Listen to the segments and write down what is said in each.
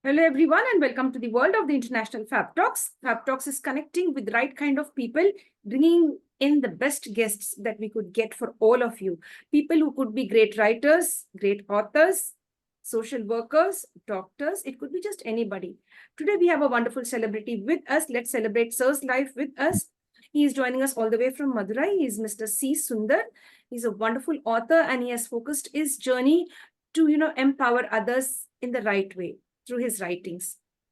Hello everyone and welcome to the world of the International Fab Talks. Fab Talks is connecting with the right kind of people, bringing in the best guests that we could get for all of you. People who could be great writers, great authors, social workers, doctors, it could be just anybody. Today we have a wonderful celebrity with us. Let's celebrate Sir's life with us. He is joining us all the way from Madurai. He is Mr. C. Sundar. He's a wonderful author and he has focused his journey to, empower others in the right way through his writings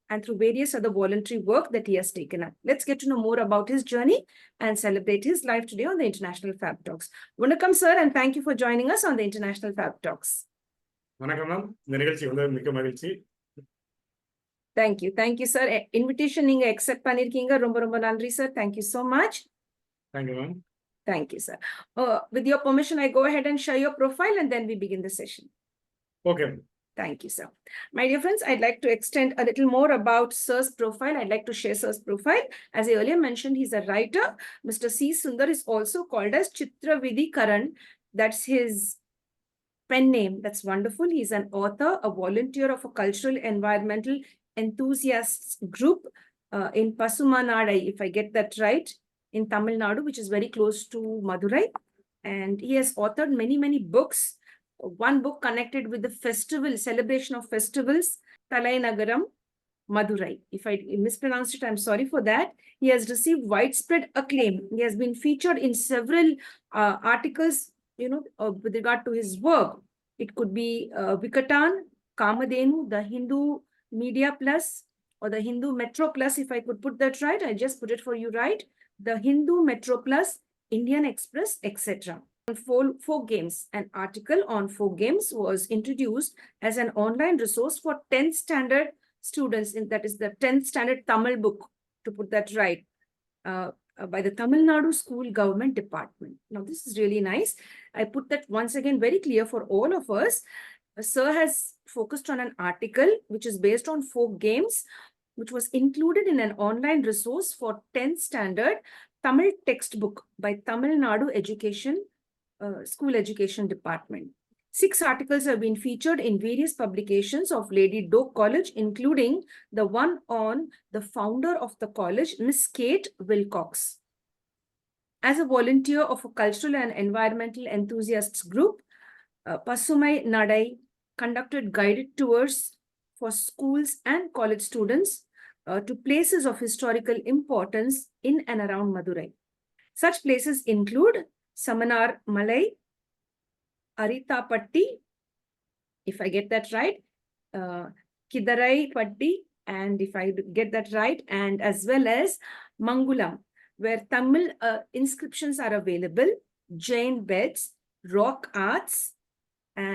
and through various other voluntary work that he has taken up. Let's get to know more about his journey and celebrate his life today on the International Fab Talks. Vanakkam, sir, and thank you for joining us on the International Fab Talks. Vanakkam, ma'am. இந்த நிகழ்ச்சி வந்து மிக்க மகிழ்ச்சி. Thank you, sir. Invitation நீங்க accept பண்ணிருக்கீங்க. ரொம்ப நன்றி, sir. Thank you so much. Thank you, ma'am. Thank you, sir. With your permission, I go ahead and share your profile and then we begin the session. Okay. Thank you, sir. My dear friends, I'd like to extend a little more about Sir's profile. I'd like to share Sir's profile. As I earlier mentioned, he's a writer. Mr. C. Sundar is also called as Chitravidhi Karan. That's his pen name. That's wonderful. He's an author, a volunteer of a cultural environmental enthusiasts group in Pasumanadai, if I get that right, in Tamil Nadu, which is very close to Madurai. And he has authored many books. One book connected with the festival, celebration of festivals, Talainagaram, Madurai. If I mispronounced it, I'm sorry for that. He has received widespread acclaim. He has been featured in several articles, with regard to his work. It could be Vikatan, Kamadhenu, the Hindu Media Plus, or the Hindu Metro Plus, if I could put that right. I just put it for you right. The Hindu Metro Plus, Indian Express, etc. Folk Games. An article on folk games was introduced as an online resource for 10th standard students, that is the 10th standard Tamil book, to put that right, by the Tamil Nadu School Government Department. Now, this is really nice. I put that once again very clear for all of us. Sir has focused on an article which is based on folk games, which was included in an online resource for 10th standard Tamil textbook by Tamil Nadu School Education Department. 6 articles have been featured in various publications of Lady Doak College, including the one on the founder of the college, Miss Kate Wilcox. As a volunteer of a cultural and environmental enthusiasts group, Pasumai Nadai conducted guided tours for schools and college students to places of historical importance in and around Madurai. Such places include Samanar Malai, Arita Patti, if I get that right, Kidarai Patti, and if I get that right, and as well as Mangulam, where Tamil inscriptions are available, Jain beds, rock arts,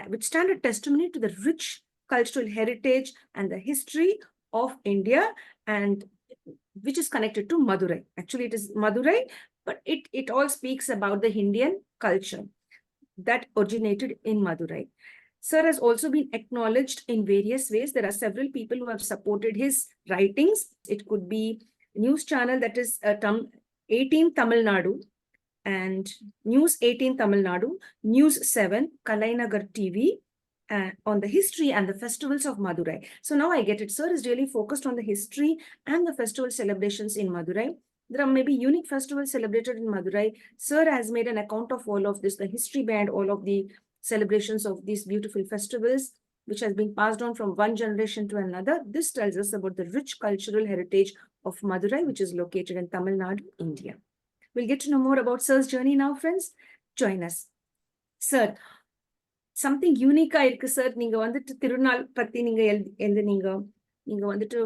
which stand a testimony to the rich cultural heritage and the history of India, and which is connected to Madurai. Actually, it is Madurai, but it all speaks about the Indian culture that originated in Madurai. Sir has also been acknowledged in various ways. There are several people who have supported his writings. It could be a news channel that is 18 Tamil Nadu and News 18 Tamil Nadu, News 7, Kalainagar TV, on the history and the festivals of Madurai. So now I get it. Sir is really focused on the history and the festival celebrations in Madurai. There are maybe unique festivals celebrated in Madurai. Sir has made an account of all of this, the history behind all of the celebrations of these beautiful festivals, which has been passed on from one generation to another. This tells us about the rich cultural heritage of Madurai, which is located in Tamil Nadu, India. We'll get to know more about Sir's journey now, friends. Join us. Sir, something unique irukku, sir. நீங்க வந்துட்டு திருநாள் பத்தி நீங்க எழுதுனீங்க. நீங்க வந்துட்டு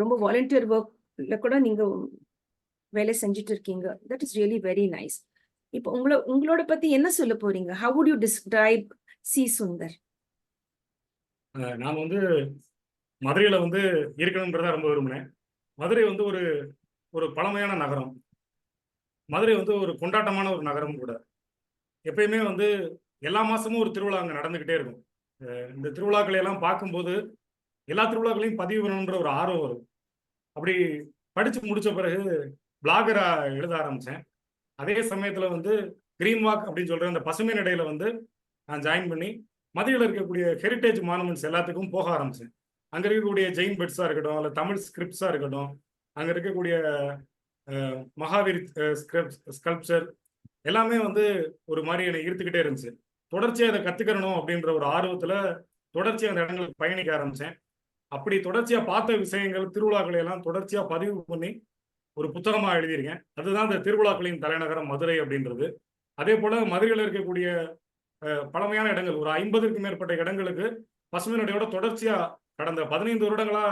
ரொம்ப volunteer workல கூட நீங்க வேலை செஞ்சுட்டு இருக்கீங்க. That is really very nice. இப்போ உங்களோட பத்தி என்ன சொல்ல போறீங்க? How would you describe C. Sundar? நான் வந்து மதுரையில வந்து இருக்கணும்ன்றதா ரொம்ப விரும்பினேன். மதுரை வந்து ஒரு பழமையான நகரம். மதுரை வந்து ஒரு கொண்டாட்டமான ஒரு நகரம் கூட. எப்பயுமே வந்து எல்லா மாசமும் ஒரு திருவிழா அங்கே நடந்துகிட்டே இருக்கும். இந்த திருவிழாக்களை எல்லாம் பார்க்கும்போது எல்லா திருவிழாக்களையும் பதிவு பண்ணணுன்ற ஒரு ஆர்வம் வரும். அப்படி படிச்சு முடிச்ச பிறகு பிளாகரா எழுத ஆரம்பிச்சேன். அதே சமயத்துல வந்து கிரீன் வாக் அப்படின்னு சொல்ற அந்த பசுமை நடையில வந்து நான் ஜாயின் பண்ணி மதுரையில் இருக்கக்கூடிய ஹெரிட்டேஜ் மானுமெண்ட்ஸ் எல்லாத்துக்கும் போக ஆரம்பிச்சேன். அங்க இருக்கக்கூடிய ஜெயின் பெட்ஸா இருக்கட்டும், அல்ல தமிழ் ஸ்கிரிப்ட்ஸா இருக்கட்டும், அங்க இருக்கக்கூடிய மகாவீர் ஸ்கல்ப்சர் எல்லாமே வந்து ஒரு மாதிரி என்னை ஈர்த்துக்கிட்டே இருந்துச்சு. தொடர்ச்சியா அதை கத்துக்கணும் அப்படின்ற ஒரு ஆர்வத்துல தொடர்ச்சியா அந்த இடங்களுக்கு பயணிக்க ஆரம்பிச்சேன். அப்படி தொடர்ச்சியா பார்த்த விஷயங்கள், திருவிழாக்களை எல்லாம் தொடர்ச்சியா பதிவு பண்ணி ஒரு புத்தகமா எழுதியிருக்கேன். அதுதான் இந்த திருவிழாக்களின் தலைநகரம் மதுரை அப்படின்றது. அதே போல மதுரையில் இருக்கக்கூடிய பழமையான இடங்கள் ஒரு 50க்கும் மேற்பட்ட இடங்களுக்கு பசுமை நடையோட தொடர்ச்சியா கடந்த 15 வருடங்களா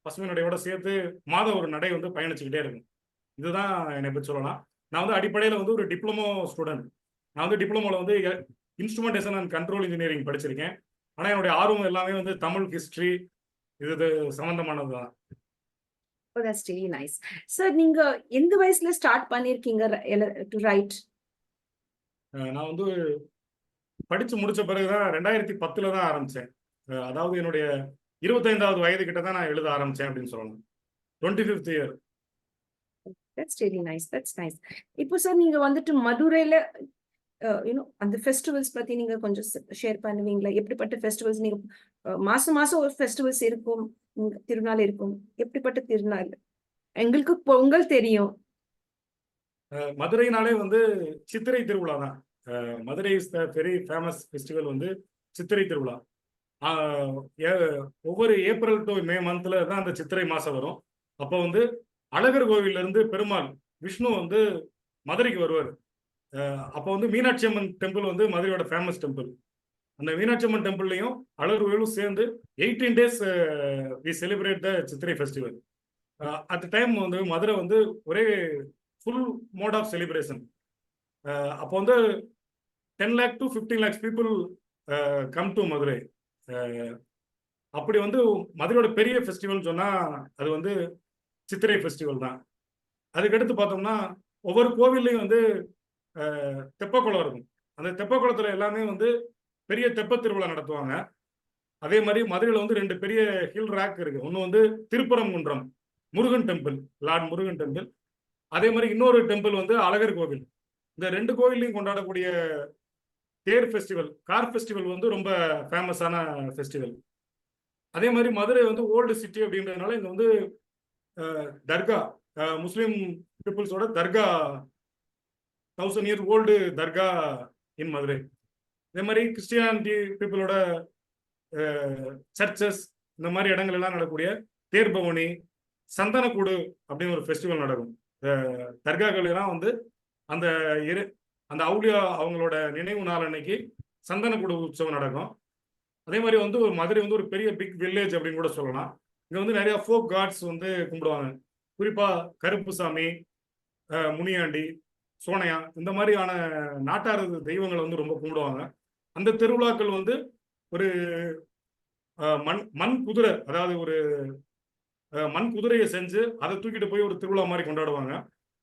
பசுமை நடையோட சேர்த்து மாதம் ஒரு நடை வந்து பயணிச்சுக்கிட்டே இருக்கும். இதுதான் என்னை பற்றி சொல்லலாம். நான் வந்து அடிப்படையில் வந்து ஒரு டிப்ளமோ ஸ்டூடெண்ட். நான் வந்து டிப்ளமோல வந்து இன்ஸ்ட்ருமெண்டேஷன் அண்ட் கண்ட்ரோல் இன்ஜினியரிங் படிச்சிருக்கேன். ஆனா என்னுடைய ஆர்வம் எல்லாமே வந்து தமிழ் ஹிஸ்டரி இது சம்பந்தமானது தான். Oh, that's really nice. Sir நீங்க எந்த வயசுல ஸ்டார்ட் பண்ணிருக்கீங்க டு ரைட்? நான் வந்து படிச்சு முடிச்ச பிறகுதான் 2010 தான் ஆரம்பிச்சேன். அதாவது என்னுடைய 25வது வயது கிட்ட தான் நான் எழுத ஆரம்பிச்சேன் அப்படின்னு சொல்லணும். 25th year. That's really nice. That's nice. இப்போ சார் நீங்க வந்துட்டு மதுரையில அந்த ஃபெஸ்டிவல்ஸ் பத்தி நீங்க கொஞ்சம் ஷேர் பண்ணுவீங்களா? எப்படிப்பட்ட ஃபெஸ்டிவல்ஸ் நீங்க மாசம் மாசம் ஒரு ஃபெஸ்டிவல்ஸ் இருக்கும், திருநாள் இருக்கும். எப்படிப்பட்ட திருநாள்? எங்களுக்கு பொங்கல் தெரியும். மதுரைனாலே வந்து சித்திரை திருவிழா தான். Madurai is the very famous festival வந்து சித்திரை திருவிழா. ஒவ்வொரு ஏப்ரல் டு மே மந்த்ல தான் அந்த சித்திரை மாசம் வரும். அப்போ வந்து அழகர் கோவில்ல இருந்து பெருமாள் விஷ்ணு வந்து மதுரைக்கு வருவார். அப்போ வந்து மீனாட்சி அம்மன் டெம்பிள் வந்து மதுரையோட ஃபேமஸ் டெம்பிள். அந்த மீனாட்சி அம்மன் டெம்பிள்லையும் அழகர் கோவிலும் சேர்ந்து 18 days we celebrate the Chithirai festival. At time வந்து மதுரை வந்து ஒரே ஃபுல் மோட் ஆஃப் செலிப்ரேஷன். அப்போ வந்து 10 lakh to 15 lakhs people come to Madurai. அப்படி வந்து மதுரையோட பெரிய ஃபெஸ்டிவல்னு சொன்னா அது வந்து சித்திரை ஃபெஸ்டிவல் தான். அதுக்கடுத்து பார்த்தோம்னா ஒவ்வொரு கோவில்லையும் வந்து தெப்பக்குளம் இருக்கும். அந்த தெப்பக்குளத்துல எல்லாமே வந்து பெரிய தெப்ப திருவிழா நடத்துவாங்க. அதே மாதிரி மதுரையில் வந்து 2 பெரிய ஹில் ரேக் இருக்கு. ஒன்று வந்து Thiruparankundram Murugan temple, Lord Murugan temple. அதே மாதிரி இன்னொரு டெம்பிள் வந்து அழகர் கோவில். இந்த 2 கோவில்லையும் கொண்டாடக்கூடிய தேர் ஃபெஸ்டிவல், கார் ஃபெஸ்டிவல் வந்து ரொம்ப ஃபேமஸான ஃபெஸ்டிவல். அதே மாதிரி மதுரை வந்து ஓல்டு சிட்டி அப்படின்றதுனால இங்க வந்து தர்கா, முஸ்லீம் பீப்புள்ஸோட தர்கா 1000 year ஓல்டு தர்கா இன் மதுரை. இதே மாதிரி கிறிஸ்டியானிட்டி பீப்புளோட சர்ச்சஸ் இந்த மாதிரி இடங்கள் எல்லாம் நடக்கக்கூடிய தேர்பவனி, சந்தனக்கூடு அப்படின்னு ஒரு ஃபெஸ்டிவல் நடக்கும். தர்காக்கள் எல்லாம் வந்து அந்த அந்த அவுலியா அவங்களோட நினைவு நாள் அன்னைக்கு சந்தனக்கூடு உற்சவம் நடக்கும். அதே மாதிரி வந்து ஒரு மதுரை வந்து ஒரு பெரிய பிக் வில்லேஜ் அப்படின்னு கூட சொல்லலாம். இங்க வந்து நிறைய ஃபோக் காட்ஸ் வந்து கும்பிடுவாங்க. குறிப்பா கருப்புசாமி, முனியாண்டி, சோனையா இந்த மாதிரியான நாட்டார் தெய்வங்களை வந்து ரொம்ப கும்பிடுவாங்க. அந்த திருவிழாக்கள் வந்து ஒரு மண் குதிரை, அதாவது ஒரு மண் குதிரையை செஞ்சு அதை தூக்கிட்டு போய் ஒரு திருவிழா மாதிரி கொண்டாடுவாங்க.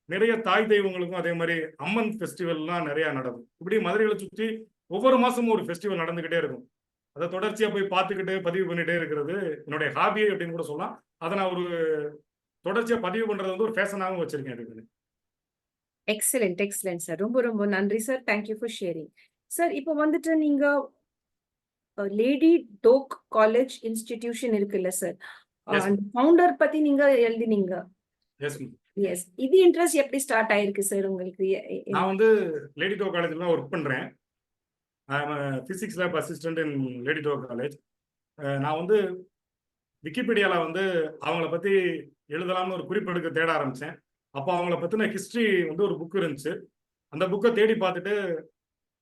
நிறைய தாய் தெய்வங்களுக்கும் அதே மாதிரி அம்மன் ஃபெஸ்டிவல்லாம் நிறைய நடக்கும். இப்படி மதுரைகளை சுற்றி ஒவ்வொரு மாசமும் ஒரு ஃபெஸ்டிவல் நடந்துகிட்டே இருக்கும். அதை தொடர்ச்சியா போய் பார்த்துக்கிட்டு பதிவு பண்ணிட்டே இருக்கிறது என்னுடைய ஹாபி அப்படின்னு கூட சொல்லலாம். அதை நான் ஒரு தொடர்ச்சியா பதிவு பண்றது வந்து ஒரு ஃபேஷனாகவும் வச்சிருக்கேன் எனக்கு. Excellent excellent sir. ரொம்ப ரொம்ப நன்றி sir. Thank you for sharing. Sir இப்போ வந்துட்டு நீங்க லேடி டோக் காலேஜ் இன்ஸ்டிடியூஷன் இருக்குல்ல சார், அந்த ஃபவுண்டர் பத்தி நீங்க எழுதினீங்க. எஸ், இது இன்ட்ரெஸ்ட் எப்படி ஸ்டார்ட் ஆயிருக்கு சார் உங்களுக்கு? நான் வந்து லேடி டோக் காலேஜ்ல தான் ஒர்க் பண்றேன். பிசிக்ஸ் லேப் அசிஸ்டன்ட் இன் லேடி டோக் காலேஜ். நான் வந்து விக்கிபீடியால வந்து அவங்கள பத்தி எழுதலாம்னு ஒரு குறிப்பெடுக்க தேட ஆரம்பிச்சேன். அப்போ அவங்கள பத்தின ஹிஸ்டரி வந்து ஒரு புக் இருந்துச்சு. அந்த புக்கை தேடி பார்த்துட்டு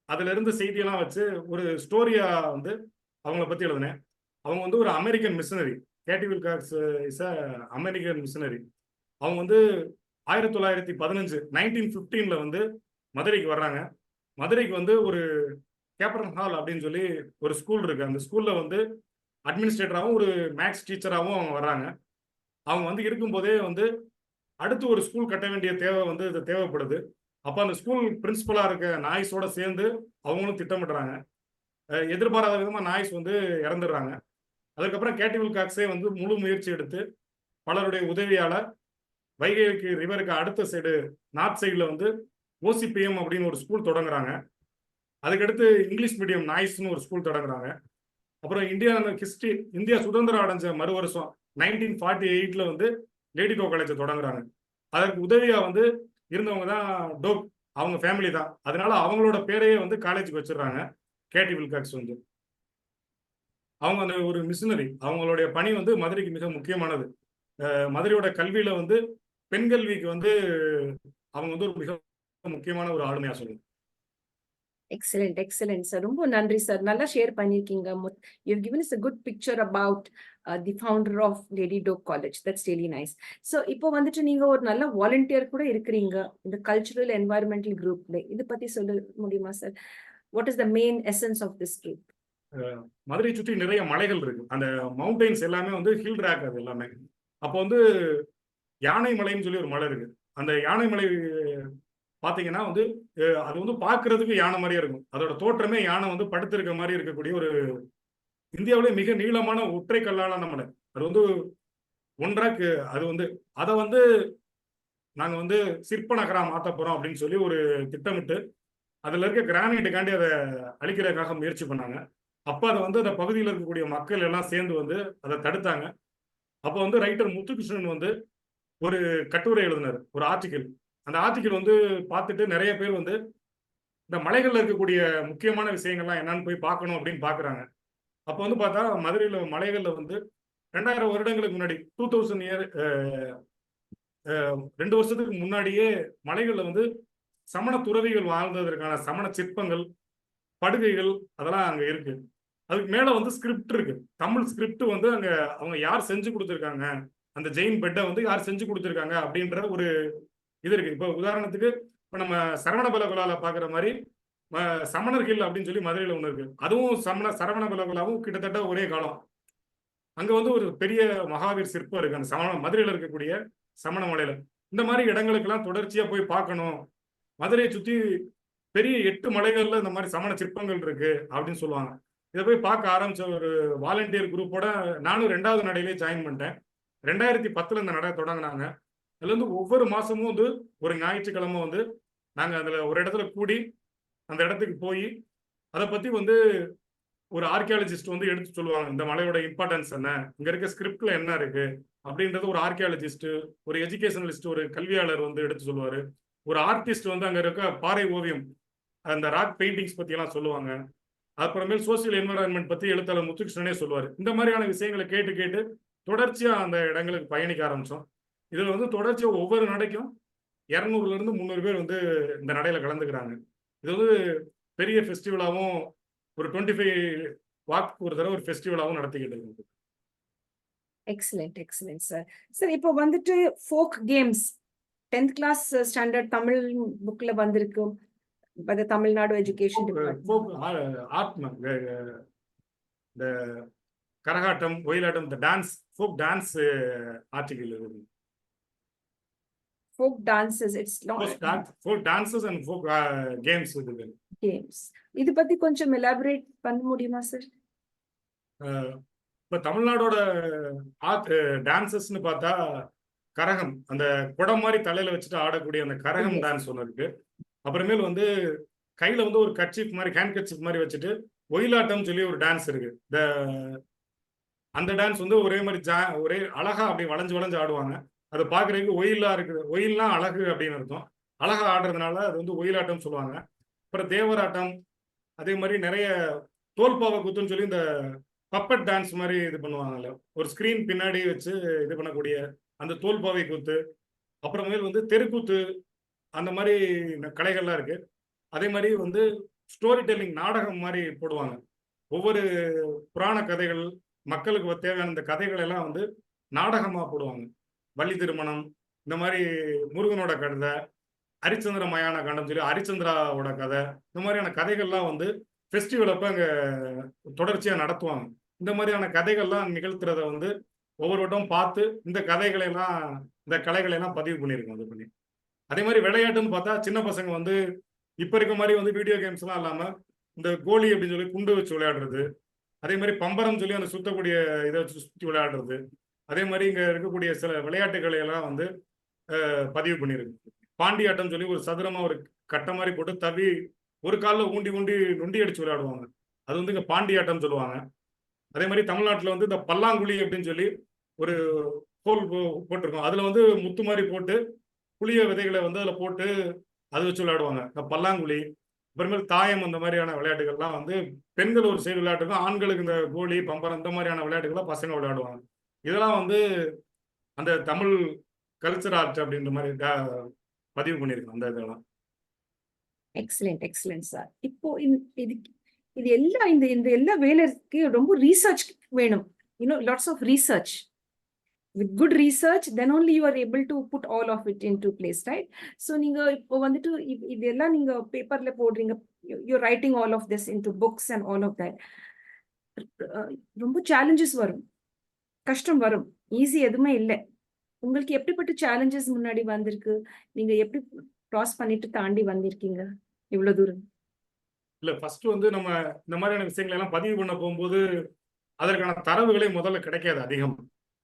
அதுல இருந்து செய்தியெல்லாம் வச்சு ஒரு ஸ்டோரியா வந்து அவங்கள பத்தி எழுதினேன். அவங்க வந்து ஒரு American missionary. Katie Wilcox is a American missionary. அவங்க வந்து 1915 1915ல வந்து மதுரைக்கு வர்றாங்க. மதுரைக்கு வந்து ஒரு கேப்டன் ஹால் அப்படின்னு சொல்லி ஒரு ஸ்கூல் இருக்கு. அந்த ஸ்கூல்ல வந்து அட்மினிஸ்ட்ரேட்டராகவும் ஒரு மேக்ஸ் டீச்சராகவும் அவங்க வர்றாங்க. அவங்க வந்து இருக்கும்போதே வந்து அடுத்து ஒரு ஸ்கூல் கட்ட வேண்டிய தேவை வந்து இது தேவைப்படுது. அப்போ அந்த ஸ்கூல் பிரின்சிபலா இருக்க நாய்ஸோட சேர்ந்து அவங்களும் திட்டமிடுறாங்க. எதிர்பாராத விதமா நாய்ஸ் வந்து இறந்துடுறாங்க. அதுக்கப்புறம் கேட்டி வில்காக்ஸே வந்து முழு முயற்சி எடுத்து பலருடைய உதவியால வைகைக்கு ரிவருக்கு அடுத்த சைடு நார்த் சைடில் வந்து ஓசிபிஎம் அப்படின்னு ஒரு ஸ்கூல் தொடங்குறாங்க. அதுக்கடுத்து இங்கிலீஷ் மீடியம் நாய்ஸ்னு ஒரு ஸ்கூல் தொடங்குறாங்க. அப்புறம் இந்தியா சுதந்திரம் அடைஞ்ச மறு வருஷம் 1948ல வந்து லேடி டோ காலேஜை தொடங்குறாங்க. அதற்கு உதவியா வந்து இருந்தவங்க தான் டோக், அவங்க ஃபேமிலி தான். அதனால அவங்களோட பேரையே வந்து காலேஜுக்கு வச்சிடுறாங்க. கேடி வில்காக்ஸ் வந்து அவங்க அந்த ஒரு மிஷினரி, அவங்களுடைய பணி வந்து மதுரைக்கு மிக முக்கியமானது. மதுரையோட கல்வியில வந்து பெண் கல்விக்கு வந்து அவங்க வந்து ஒரு மிக முக்கியமான ஒரு ஆளுமையா சொல்லுங்க. Excellent, excellent sir. ரொம்ப நன்றி சார். நல்லா ஷேர் பண்ணியிருக்கீங்க. You've given us a good picture about the founder of Lady Doak College. That's really nice. So இப்போ வந்துட்டு நீங்க ஒரு நல்ல வாலண்டியர் கூட இருக்கிறீங்க இந்த கல்ச்சுரல் என்வாயர்மெண்டல் குரூப்ல. இதை பத்தி சொல்ல முடியுமா sir? What is the main essence of this group? மதுரையை சுற்றி நிறைய மலைகள் இருக்கு. அந்த மவுண்டெயின்ஸ் எல்லாமே வந்து ஹில் ரேக், அது எல்லாமே. அப்போ வந்து யானை மலைன்னு சொல்லி ஒரு மலை இருக்கு. அந்த யானை மலை பாத்தீங்கன்னா வந்து அது வந்து பாக்குறதுக்கு யானை மாதிரியே இருக்கும். அதோட தோற்றமே யானை வந்து படுத்திருக்க மாதிரி இருக்கக்கூடிய ஒரு இந்தியாவிலே மிக நீளமான ஒற்றை கல்லாலான மலை. அது வந்து ஒன்றாக்கு அது வந்து அதை வந்து நாங்க வந்து சிற்ப நகரா மாத்த போறோம் அப்படின்னு சொல்லி ஒரு திட்டமிட்டு அதுல இருக்க கிரானைட்டுக்காண்டி அதை அழிக்கிறதுக்காக முயற்சி பண்ணாங்க. அப்ப அதை வந்து அந்த பகுதியில் இருக்கக்கூடிய மக்கள் எல்லாம் சேர்ந்து வந்து அதை தடுத்தாங்க. அப்போ வந்து ரைட்டர் முத்துகிருஷ்ணன் வந்து ஒரு கட்டுரை எழுதினார், ஒரு ஆர்டிக்கிள். அந்த ஆர்டிக்கிள் வந்து பார்த்துட்டு நிறைய பேர் வந்து இந்த மலைகள்ல இருக்கக்கூடிய முக்கியமான விஷயங்கள்லாம் என்னன்னு போய் பார்க்கணும் அப்படின்னு பாக்குறாங்க. அப்போ வந்து பார்த்தா மதுரையில மலைகள்ல வந்து 2000 வருடங்களுக்கு முன்னாடி 2000 இயர் 2 வருஷத்துக்கு முன்னாடியே மலைகள்ல வந்து சமண துறவிகள் வாழ்ந்ததற்கான சமண சிற்பங்கள், படுகைகள் அதெல்லாம் அங்க இருக்கு. அதுக்கு மேல வந்து ஸ்கிரிப்ட் இருக்கு. தமிழ் ஸ்கிரிப்ட் வந்து அங்க அவங்க யார் செஞ்சு கொடுத்துருக்காங்க, அந்த ஜெயின் பெட்டை வந்து யார் செஞ்சு கொடுத்துருக்காங்க அப்படின்ற ஒரு இது இருக்கு. இப்போ உதாரணத்துக்கு இப்போ நம்ம சரவணபலகுலால பாக்குற மாதிரி சமணர் ஹில் அப்படின்னு சொல்லி மதுரையில ஒண்ணு இருக்கு. அதுவும் சரவணபலகுலாவும் கிட்டத்தட்ட ஒரே காலம். அங்க வந்து ஒரு பெரிய மகாவீர் சிற்பம் இருக்கு அந்த மதுரையில இருக்கக்கூடிய சமண மலையில. இந்த மாதிரி இடங்களுக்கெல்லாம் தொடர்ச்சியா போய் பார்க்கணும். மதுரையை சுத்தி பெரிய 8 மலைகள்ல இந்த மாதிரி சமண சிற்பங்கள் இருக்கு அப்படின்னு சொல்லுவாங்க. இதை போய் பார்க்க ஆரம்பிச்ச ஒரு வாலண்டியர் குரூப்போட நானும் 2வது நடையிலே ஜாயின் பண்ணிட்டேன். 2010ல இந்த நடை தொடங்கினாங்க. அதுல இருந்து ஒவ்வொரு மாசமும் வந்து ஒரு ஞாயிற்றுக்கிழமை வந்து நாங்க அதுல ஒரு இடத்துல கூடி அந்த இடத்துக்கு போய் அதை பத்தி வந்து ஒரு ஆர்கியாலஜிஸ்ட் வந்து எடுத்து சொல்லுவாங்க. இந்த மலையோட இம்பார்ட்டன்ஸ் என்ன, இங்க இருக்க ஸ்கிரிப்ட்ல என்ன இருக்கு அப்படின்றது ஒரு ஆர்கியாலஜிஸ்ட், ஒரு எஜுகேஷனலிஸ்ட், ஒரு கல்வியாளர் வந்து எடுத்து சொல்லுவாரு. ஒரு ஆர்டிஸ்ட் வந்து அங்க இருக்க பாறை ஓவியம், அந்த ராக் பெயிண்டிங்ஸ் பத்தி எல்லாம் சொல்லுவாங்க. அப்புறமேல் சோசியல் என்விரான்மெண்ட் பத்தி எழுத்தாளர் முத்துகிருஷ்ணனே சொல்லுவாரு. இந்த மாதிரியான விஷயங்களை கேட்டு கேட்டு தொடர்ச்சியா அந்த இடங்களுக்கு பயணிக்க ஆரம்பிச்சோம். இதுல வந்து தொடர்ச்சியா ஒவ்வொரு நடைக்கும் 200ல இருந்து 300 பேர் வந்து இந்த நடையில கலந்துக்கிறாங்க. இது வந்து பெரிய ஃபெஸ்டிவலாவும் ஒரு 25 வாக்கு ஒரு தடவை ஒரு ஃபெஸ்டிவலாவும் நடத்திக்கிட்டு இருக்கு. Excellent, excellent sir. சார் இப்போ வந்துட்டு folk games 10th class standard Tamil புக்ல வந்திருக்கு. By Tamil Nadu education department. இந்த கரகாட்டம், ஒயிலாட்டம், இந்த டான்ஸ், ஃபோக் டான்ஸ் ஆர்டிகிள் இருக்கு. Folk dances, it's not folk dances and folk games இருக்கு. games. இது பத்தி கொஞ்சம் எலாபரேட் பண்ண முடியுமா சார்? இப்ப தமிழ்நாடோட டான்சஸ்ன்னு பார்த்தா கரகம், அந்த குடம் மாதிரி தலையில வச்சுட்டு ஆடக்கூடிய அந்த கரகம் டான்ஸ் ஒன்று இருக்கு. அப்புறமேல் வந்து கையில வந்து ஒரு கர்ச்சீஃப் மாதிரி, ஹேண்ட் கர்ச்சீஃப் மாதிரி வச்சுட்டு ஒயிலாட்டம் சொல்லி ஒரு டான்ஸ் இருக்கு. அந்த டான்ஸ் வந்து ஒரே மாதிரி ஒரே அழகா அப்படி வளைஞ்சு வளைஞ்சு ஆடுவாங்க. அதை பாக்குறதுக்கு ஒயிலா இருக்குது. ஒயில்னா அழகு அப்படின்னு அர்த்தம். அழகா ஆடுறதுனால அது வந்து ஒயிலாட்டம் சொல்லுவாங்க. அப்புறம் தேவராட்டம், அதே மாதிரி நிறைய தோல்பாவை குத்துன்னு சொல்லி இந்த பப்பட் டான்ஸ் மாதிரி இது பண்ணுவாங்கல்ல, ஒரு ஸ்கிரீன் பின்னாடி வச்சு இது பண்ணக்கூடிய அந்த தோல்பாவை கூத்து, அப்புறமேல் வந்து தெருக்கூத்து, அந்த மாதிரி கலைகள்லாம் இருக்கு. அதே மாதிரி வந்து ஸ்டோரி டெல்லிங் நாடகம் மாதிரி போடுவாங்க. ஒவ்வொரு புராண கதைகள், மக்களுக்கு தேவையான இந்த கதைகள் எல்லாம் வந்து நாடகமா போடுவாங்க. வள்ளி திருமணம், இந்த மாதிரி முருகனோட கதை, ஹரிச்சந்திர மயான காண்டம் சொல்லி ஹரிச்சந்திராவோட கதை, இந்த மாதிரியான கதைகள்லாம் வந்து ஃபெஸ்டிவல் அப்ப அங்க தொடர்ச்சியா நடத்துவாங்க. இந்த மாதிரியான கதைகள்லாம் நிகழ்த்துறத வந்து ஒவ்வொரு வட்டம் பார்த்து இந்த கதைகளை எல்லாம், இந்த கலைகளை எல்லாம் பதிவு பண்ணியிருக்கோம். இது பண்ணி அதே மாதிரி விளையாட்டுன்னு பார்த்தா சின்ன பசங்க வந்து இப்ப இருக்க மாதிரி வந்து வீடியோ கேம்ஸ் எல்லாம் இல்லாம இந்த கோலி அப்படின்னு சொல்லி குண்டு வச்சு விளையாடுறது, அதே மாதிரி பம்பரம் சொல்லி அந்த சுத்தக்கூடிய இதை வச்சு சுற்றி விளையாடுறது, அதே மாதிரி இங்க இருக்கக்கூடிய சில விளையாட்டுகளை எல்லாம் வந்து பதிவு பண்ணியிருக்கு. பாண்டியாட்டம் சொல்லி ஒரு சதுரமா ஒரு கட்டை மாதிரி போட்டு தவி ஒரு காலில் ஊண்டி ஊண்டி நொண்டி அடிச்சு விளையாடுவாங்க. அது வந்து இங்க பாண்டியாட்டம் சொல்லுவாங்க. அதே மாதிரி தமிழ்நாட்டுல வந்து இந்த பல்லாங்குழி அப்படின்னு சொல்லி ஒரு கோல் போட்டிருக்கோம். அதுல வந்து முத்து மாதிரி போட்டு புளிய விதைகளை வந்து அதுல போட்டு அது வச்சு விளையாடுவாங்க. இந்த பல்லாங்குழி, அப்புறமேல் தாயம், அந்த மாதிரியான விளையாட்டுகள்லாம் வந்து பெண்கள் ஒரு சைடு விளையாட்டுக்கும், ஆண்களுக்கு இந்த கோலி, பம்பரம் இந்த மாதிரியான விளையாட்டுகளை பசங்க விளையாடுவாங்க. இதெல்லாம் வந்து அந்த தமிழ் கல்ச்சர் ஆர்ட் அப்படின்ற மாதிரி பதிவு பண்ணியிருக்கோம் அந்த இதெல்லாம். Excellent, excellent sir. இப்போ இது இது எல்லாம் இந்த இந்த எல்லா வேலைக்கு ரொம்ப ரீசர்ச் வேணும். Lots of research. With good research, then only you are able to put all of it into place, right? So நீங்க இப்போ வந்துட்டு இதெல்லாம் நீங்க பேப்பர்ல போடுறீங்க. You're writing all of this into books and all of that. ரொம்ப challenges வரும், கஷ்டம் வரும், ஈஸி எதுவுமே இல்லை. உங்களுக்கு எப்படிப்பட்ட சேலஞ்சஸ் முன்னாடி வந்திருக்கு? நீங்க எப்படி கிராஸ் பண்ணிட்டு தாண்டி வந்திருக்கீங்க இவ்வளவு தூரம்? இல்ல, ஃபர்ஸ்ட் வந்து நம்ம இந்த மாதிரியான விஷயங்களை எல்லாம் பதிவு பண்ண போகும்போது அதற்கான தரவுகளே முதல்ல கிடைக்காது அதிகம்.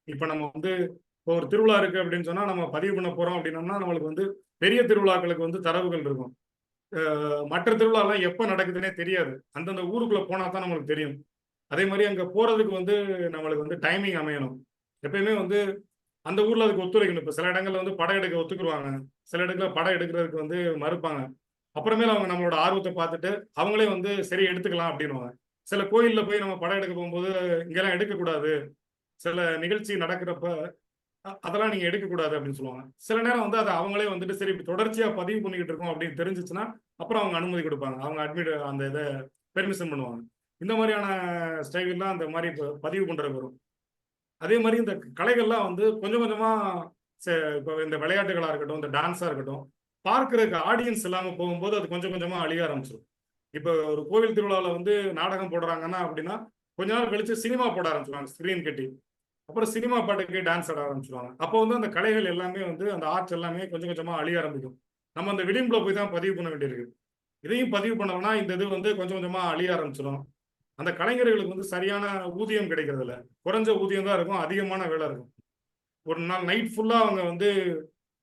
இப்ப நம்ம வந்து இப்போ ஒரு திருவிழா இருக்கு அப்படின்னு சொன்னா நம்ம பதிவு பண்ண போறோம் அப்படின்னோம்னா நம்மளுக்கு வந்து பெரிய திருவிழாக்களுக்கு வந்து தரவுகள் இருக்கும். மற்ற திருவிழாலாம் எப்ப நடக்குதுன்னே தெரியாது. அந்தந்த ஊருக்குள்ள போனா தான் நம்மளுக்கு தெரியும். அதே மாதிரி அங்க போறதுக்கு வந்து நம்மளுக்கு வந்து டைமிங் அமையணும். எப்பயுமே வந்து அந்த ஊர்ல அதுக்கு ஒத்துழைக்கணும். இப்ப சில இடங்கள்ல வந்து படம் எடுக்க ஒத்துக்குருவாங்க, சில இடத்துல படம் எடுக்கிறதுக்கு வந்து மறுப்பாங்க. அப்புறமேல அவங்க நம்மளோட ஆர்வத்தை பார்த்துட்டு அவங்களே வந்து சரி எடுத்துக்கலாம் அப்படின்னுவாங்க. சில கோயில்ல போய் நம்ம படம் எடுக்க போகும்போது இங்கெல்லாம் எடுக்கக்கூடாது, சில நிகழ்ச்சி நடக்கிறப்ப அதெல்லாம் நீங்க எடுக்கக்கூடாது அப்படின்னு சொல்லுவாங்க. சில நேரம் வந்து அதை அவங்களே வந்துட்டு சரி இப்ப தொடர்ச்சியா பதிவு பண்ணிக்கிட்டு இருக்கோம் அப்படின்னு தெரிஞ்சிச்சுன்னா அப்புறம் அவங்க அனுமதி கொடுப்பாங்க. அவங்க அட்மிட் அந்த இதை பெர்மிஷன் பண்ணுவாங்க. இந்த மாதிரியான ஸ்டைல்லாம் அந்த மாதிரி பதிவு பண்றது வரும். அதே மாதிரி இந்த கலைகள்லாம் வந்து கொஞ்சம் கொஞ்சமா இப்போ இந்த விளையாட்டுகளா இருக்கட்டும், இந்த டான்ஸா இருக்கட்டும், பார்க்கறதுக்கு ஆடியன்ஸ் இல்லாம போகும்போது அது கொஞ்சம் கொஞ்சமா அழிய ஆரம்பிச்சிடும். இப்போ ஒரு கோவில் திருவிழாவில் வந்து நாடகம் போடுறாங்கன்னா அப்படின்னா கொஞ்ச நாள் கழிச்சு சினிமா போட ஆரம்பிச்சிருவாங்க ஸ்கிரீன் கட்டி. அப்புறம் சினிமா பாட்டுக்கு டான்ஸ் ஆட ஆரம்பிச்சிருவாங்க. அப்போ வந்து அந்த கலைகள் எல்லாமே வந்து அந்த ஆர்ட்ஸ் எல்லாமே கொஞ்சம் கொஞ்சமா அழிய ஆரம்பிக்கும். நம்ம அந்த விளிம்புல போய் தான் பதிவு பண்ண வேண்டியிருக்கு. இதையும் பதிவு பண்ணோம்னா இந்த இது வந்து கொஞ்சம் கொஞ்சமா அழிய ஆரம்பிச்சிடும். அந்த கலைஞர்களுக்கு வந்து சரியான ஊதியம் கிடைக்கிறது இல்ல. குறைஞ்ச ஊதியம் தான் இருக்கும், அதிகமான வேலை இருக்கும். ஒரு நாள் நைட் ஃபுல்லா அவங்க வந்து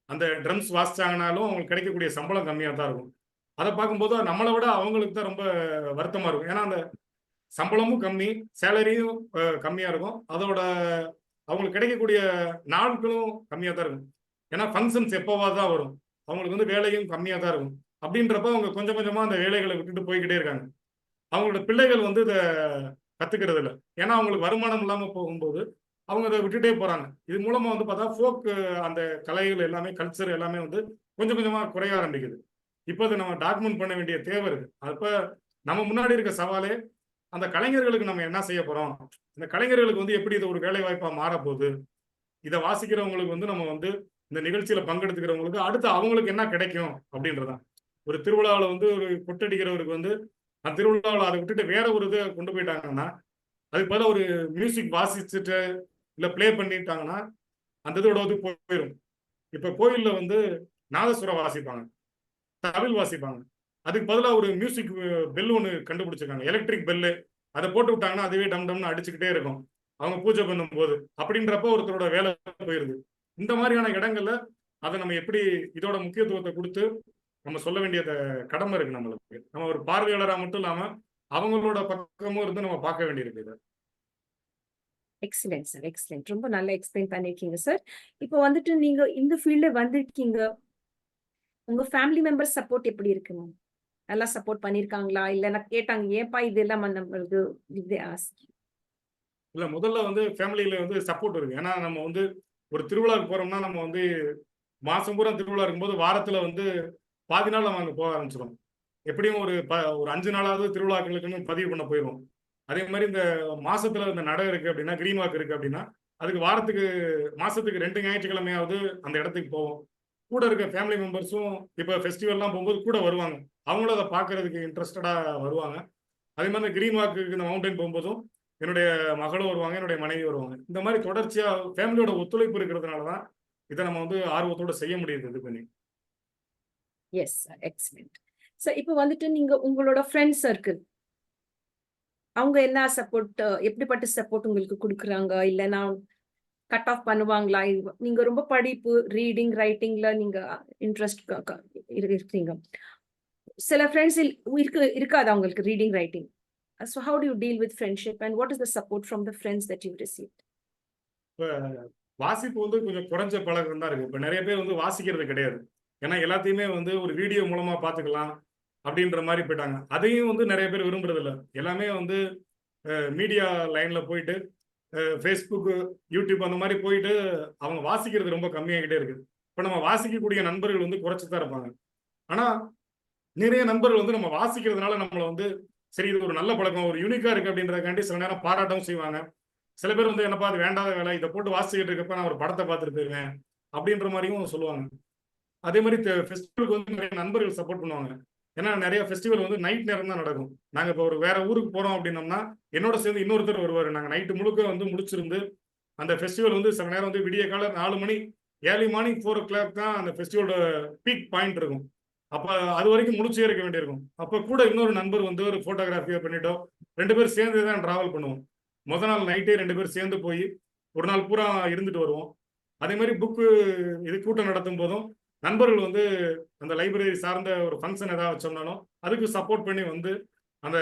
அந்த ட்ரம்ஸ் வாசிச்சாங்கனாலும் அவங்களுக்கு கிடைக்கக்கூடிய சம்பளம் கம்மியா தான் இருக்கும். அதை பார்க்கும்போது நம்மளை விட அவங்களுக்கு தான் ரொம்ப வருத்தமா இருக்கும். ஏன்னா அந்த சம்பளமும் கம்மி, சேலரியும் கம்மியா இருக்கும். அதோட அவங்களுக்கு கிடைக்கக்கூடிய நாட்களும் கம்மியா தான் இருக்கும். ஏன்னா ஃபங்க்ஷன்ஸ் எப்போவா தான் வரும். அவங்களுக்கு வந்து வேலையும் கம்மியா தான் இருக்கும். அப்படின்றப்ப அவங்க கொஞ்சம் கொஞ்சமா அந்த வேலைகளை விட்டுட்டு போய்கிட்டே இருக்காங்க. அவங்களோட பிள்ளைகள் வந்து இதை கத்துக்கிறது இல்லை. ஏன்னா அவங்களுக்கு வருமானம் இல்லாம போகும்போது அவங்க அதை விட்டுட்டே போறாங்க. இது மூலமா வந்து பார்த்தா ஃபோக் அந்த கலைகள் எல்லாமே, கல்ச்சர் எல்லாமே வந்து கொஞ்சம் கொஞ்சமா குறைய ஆரம்பிக்குது. இப்போ அதை நம்ம டாக்குமெண்ட் பண்ண வேண்டிய தேவை இருக்கு. அப்ப நம்ம முன்னாடி இருக்க சவாலே அந்த கலைஞர்களுக்கு நம்ம என்ன செய்ய போறோம், இந்த கலைஞர்களுக்கு வந்து எப்படி இது ஒரு வேலை வாய்ப்பா மாறப்போகுது, இதை வாசிக்கிறவங்களுக்கு வந்து நம்ம வந்து இந்த நிகழ்ச்சியில பங்கெடுத்துக்கிறவங்களுக்கு அடுத்து அவங்களுக்கு என்ன கிடைக்கும் அப்படின்றதான். ஒரு திருவிழாவில் வந்து ஒரு கொட்டடிக்கிறவருக்கு வந்து அந்த திருவிழாவில் அதை விட்டுட்டு வேற ஒரு இதை கொண்டு போயிட்டாங்கன்னா அதுக்கு பதிலாக ஒரு மியூசிக் வாசிச்சுட்டு இல்லை ப்ளே பண்ணிட்டாங்கன்னா அந்த இதோட வந்து போயிடும். இப்போ கோயிலில் வந்து நாதஸ்வரம் வாசிப்பாங்க, தவில் வாசிப்பாங்க. அதுக்கு பதிலாக ஒரு மியூசிக் பெல் ஒன்று கண்டுபிடிச்சிருக்காங்க, எலக்ட்ரிக் பெல்லு. அதை போட்டு விட்டாங்கன்னா அதுவே டம் டம்னு அடிச்சுக்கிட்டே இருக்கும் அவங்க பூஜை பண்ணும்போது. அப்படின்றப்ப ஒருத்தரோட வேலை போயிருது. இந்த மாதிரியான இடங்கள்ல அதை நம்ம எப்படி இதோட முக்கியத்துவத்தை கொடுத்து நம்ம சொல்ல வேண்டிய கடமை இருக்கு நம்மளுக்கு. நம்ம ஒரு பார்வையாளராக மட்டும் இல்லாம அவங்களோட பக்கமும் இருந்து நம்ம பார்க்க வேண்டியிருக்கு. Excellent sir, excellent. ரொம்ப நல்லா எக்ஸ்பிளைன் பண்ணிருக்கீங்க சார். இப்போ வந்துட்டு நீங்க இந்த ஃபீல்ட்ல வந்திருக்கீங்க, உங்க ஃபேமிலி மெம்பர்ஸ் சப்போர்ட் எப்படி இருக்குங்க? நல்லா சப்போர்ட் பண்ணிருக்காங்களா? இல்ல நான் கேட்டாங்க ஏன்பா இதெல்லாம் நம்மளுக்கு இல்ல, முதல்ல வந்து ஃபேமிலியில வந்து சப்போர்ட் இருக்கு. ஏன்னா நம்ம வந்து ஒரு திருவிழாவுக்கு போறோம்னா நம்ம வந்து மாசம் பூரா திருவிழா இருக்கும்போது வாரத்துல வந்து பாதி நாள் நம்ம அங்க போக ஆரம்பிச்சிடும். எப்படியும் ஒரு 5 நாளாவது திருவிழாக்களுக்குன்னு பதிவு பண்ண போயிடும். அதே மாதிரி இந்த மாசத்துல இந்த நடை இருக்கு அப்படின்னா, கிரீன் வாக் இருக்கு அப்படின்னா அதுக்கு மாசத்துக்கு 2 ஞாயிற்றுக்கிழமையாவது அந்த இடத்துக்கு போவோம். கூட இருக்க ஃபேமிலி மெம்பர்ஸும் இப்போ ஃபெஸ்டிவல்லாம் போகும்போது கூட வருவாங்க. அவங்களும் அதை பார்க்கறதுக்கு இன்ட்ரெஸ்டடா வருவாங்க. அதே மாதிரி இந்த கிரீன் வாக்கு இந்த மவுண்டைன் போகும்போதும் என்னுடைய மகளும் வருவாங்க, என்னுடைய மனைவி வருவாங்க. இந்த மாதிரி தொடர்ச்சியா ஃபேமிலியோட ஒத்துழைப்பு இருக்கிறதுனால தான் இதை நம்ம வந்து ஆர்வத்தோட செய்ய முடியுது இது பண்ணி. Yes sir, excellent sir. இப்போ வந்துட்டு நீங்க உங்களோட ஃப்ரெண்ட்ஸ் சர்க்கிள் அவங்க என்ன சப்போர்ட், எப்படிப்பட்ட சப்போர்ட் உங்களுக்கு கொடுக்குறாங்க? இல்லைன்னா கட் ஆஃப் பண்ணுவாங்களா? நீங்க ரொம்ப படிப்பு, ரீடிங், ரைட்டிங்ல நீங்க இன்ட்ரெஸ்ட் இருக்கீங்க. சில ஃப்ரெண்ட்ஸ் இருக்காது அவங்களுக்கு reading, writing. So how do you deal with friendship and what is the support from the friends that you've received? இப்ப வாசிப்பு வந்து கொஞ்சம் குறைஞ்ச பழக்கம் தான் இருக்கு. இப்ப நெறைய பேர் வந்து வாசிக்கிறது கிடையாது. ஏன்னா எல்லாத்தையுமே வந்து ஒரு வீடியோ மூலமா பார்த்துக்கலாம் அப்படின்ற மாரி போயிட்டாங்க. அதையும் வந்து நெறைய பேர் விரும்புறதில்ல. எல்லாமே வந்து மீடியா லைன்ல போயிட்டு Facebook, YouTube அந்த மாரி போயிட்டு அவங்க வாசிக்கிறது ரொம்ப கம்மியாகிட்டே இருக்கு. இப்ப நம்ம வாசிக்கக்கூடிய நண்பர்கள் வந்து குறைச்சு தான் இருப்பாங்க. ஆனா நிறைய நண்பர்கள் வந்து நம்ம வாசிக்கிறதுனால நம்மள வந்து சரி இது ஒரு நல்ல பழக்கம், ஒரு யூனிக்கா இருக்கு அப்படின்றதுக்காண்டி சில நேரம் பாராட்டவும் செய்வாங்க. சில பேர் வந்து என்னப்பா அது வேண்டாத வேலை, இத போட்டு வாசிச்சுக்கிட்டு இருக்கப்ப நான் ஒரு படத்த பார்த்துட்டு போயிருவேன். அப்படின்ற மாரியும் சொல்லுவாங்க. அதே மாரி ஃபெஸ்டிவலுக்கு வந்து நிறைய நண்பர்கள் சப்போர்ட் பண்ணுவாங்க. ஏன்னா நெறைய ஃபெஸ்டிவல் வந்து நைட் நேரம் தான் நடக்கும். நாங்க இப்போ ஒரு வேற ஊருக்கு போறோம் அப்படின்னோம்னா, என்னோட சேர்ந்து இன்னொருத்தர் வருவாரு. நாங்க நைட் முழுக்க வந்து முழிச்சிருந்து, அந்த ஃபெஸ்டிவல் வந்து சில நேரம் வந்து விடியற்காலை 4 மணி, ஏர்லி மார்னிங் 4:00 தான் அந்த ஃபெஸ்டிவலோட பீக் பாயிண்ட் இருக்கும். அப்ப அதுவரைக்கும் முழிச்சே இருக்க வேண்டியிருக்கும். அப்ப கூட இன்னொரு நண்பர் வந்து ஒரு ஃபோட்டோகிராஃபியோ பண்ணிட்டோ, 2 பேரும் சேர்ந்து தான் டிராவல் பண்ணுவோம். மொத நாள் நைட்டே 2 பேரும் சேர்ந்து போயி, ஒரு நாள் பூரா இருந்துட்டு வருவோம். அதே மாரி இது கூட்டம் நடத்தும் போதும், நண்பர்கள் வந்து அந்த லைப்ரரி சார்ந்த ஒரு ஃபங்ஷன் ஏதாவது வச்சோம்னாலும், அதுக்கு சப்போர்ட் பண்ணி வந்து, அந்த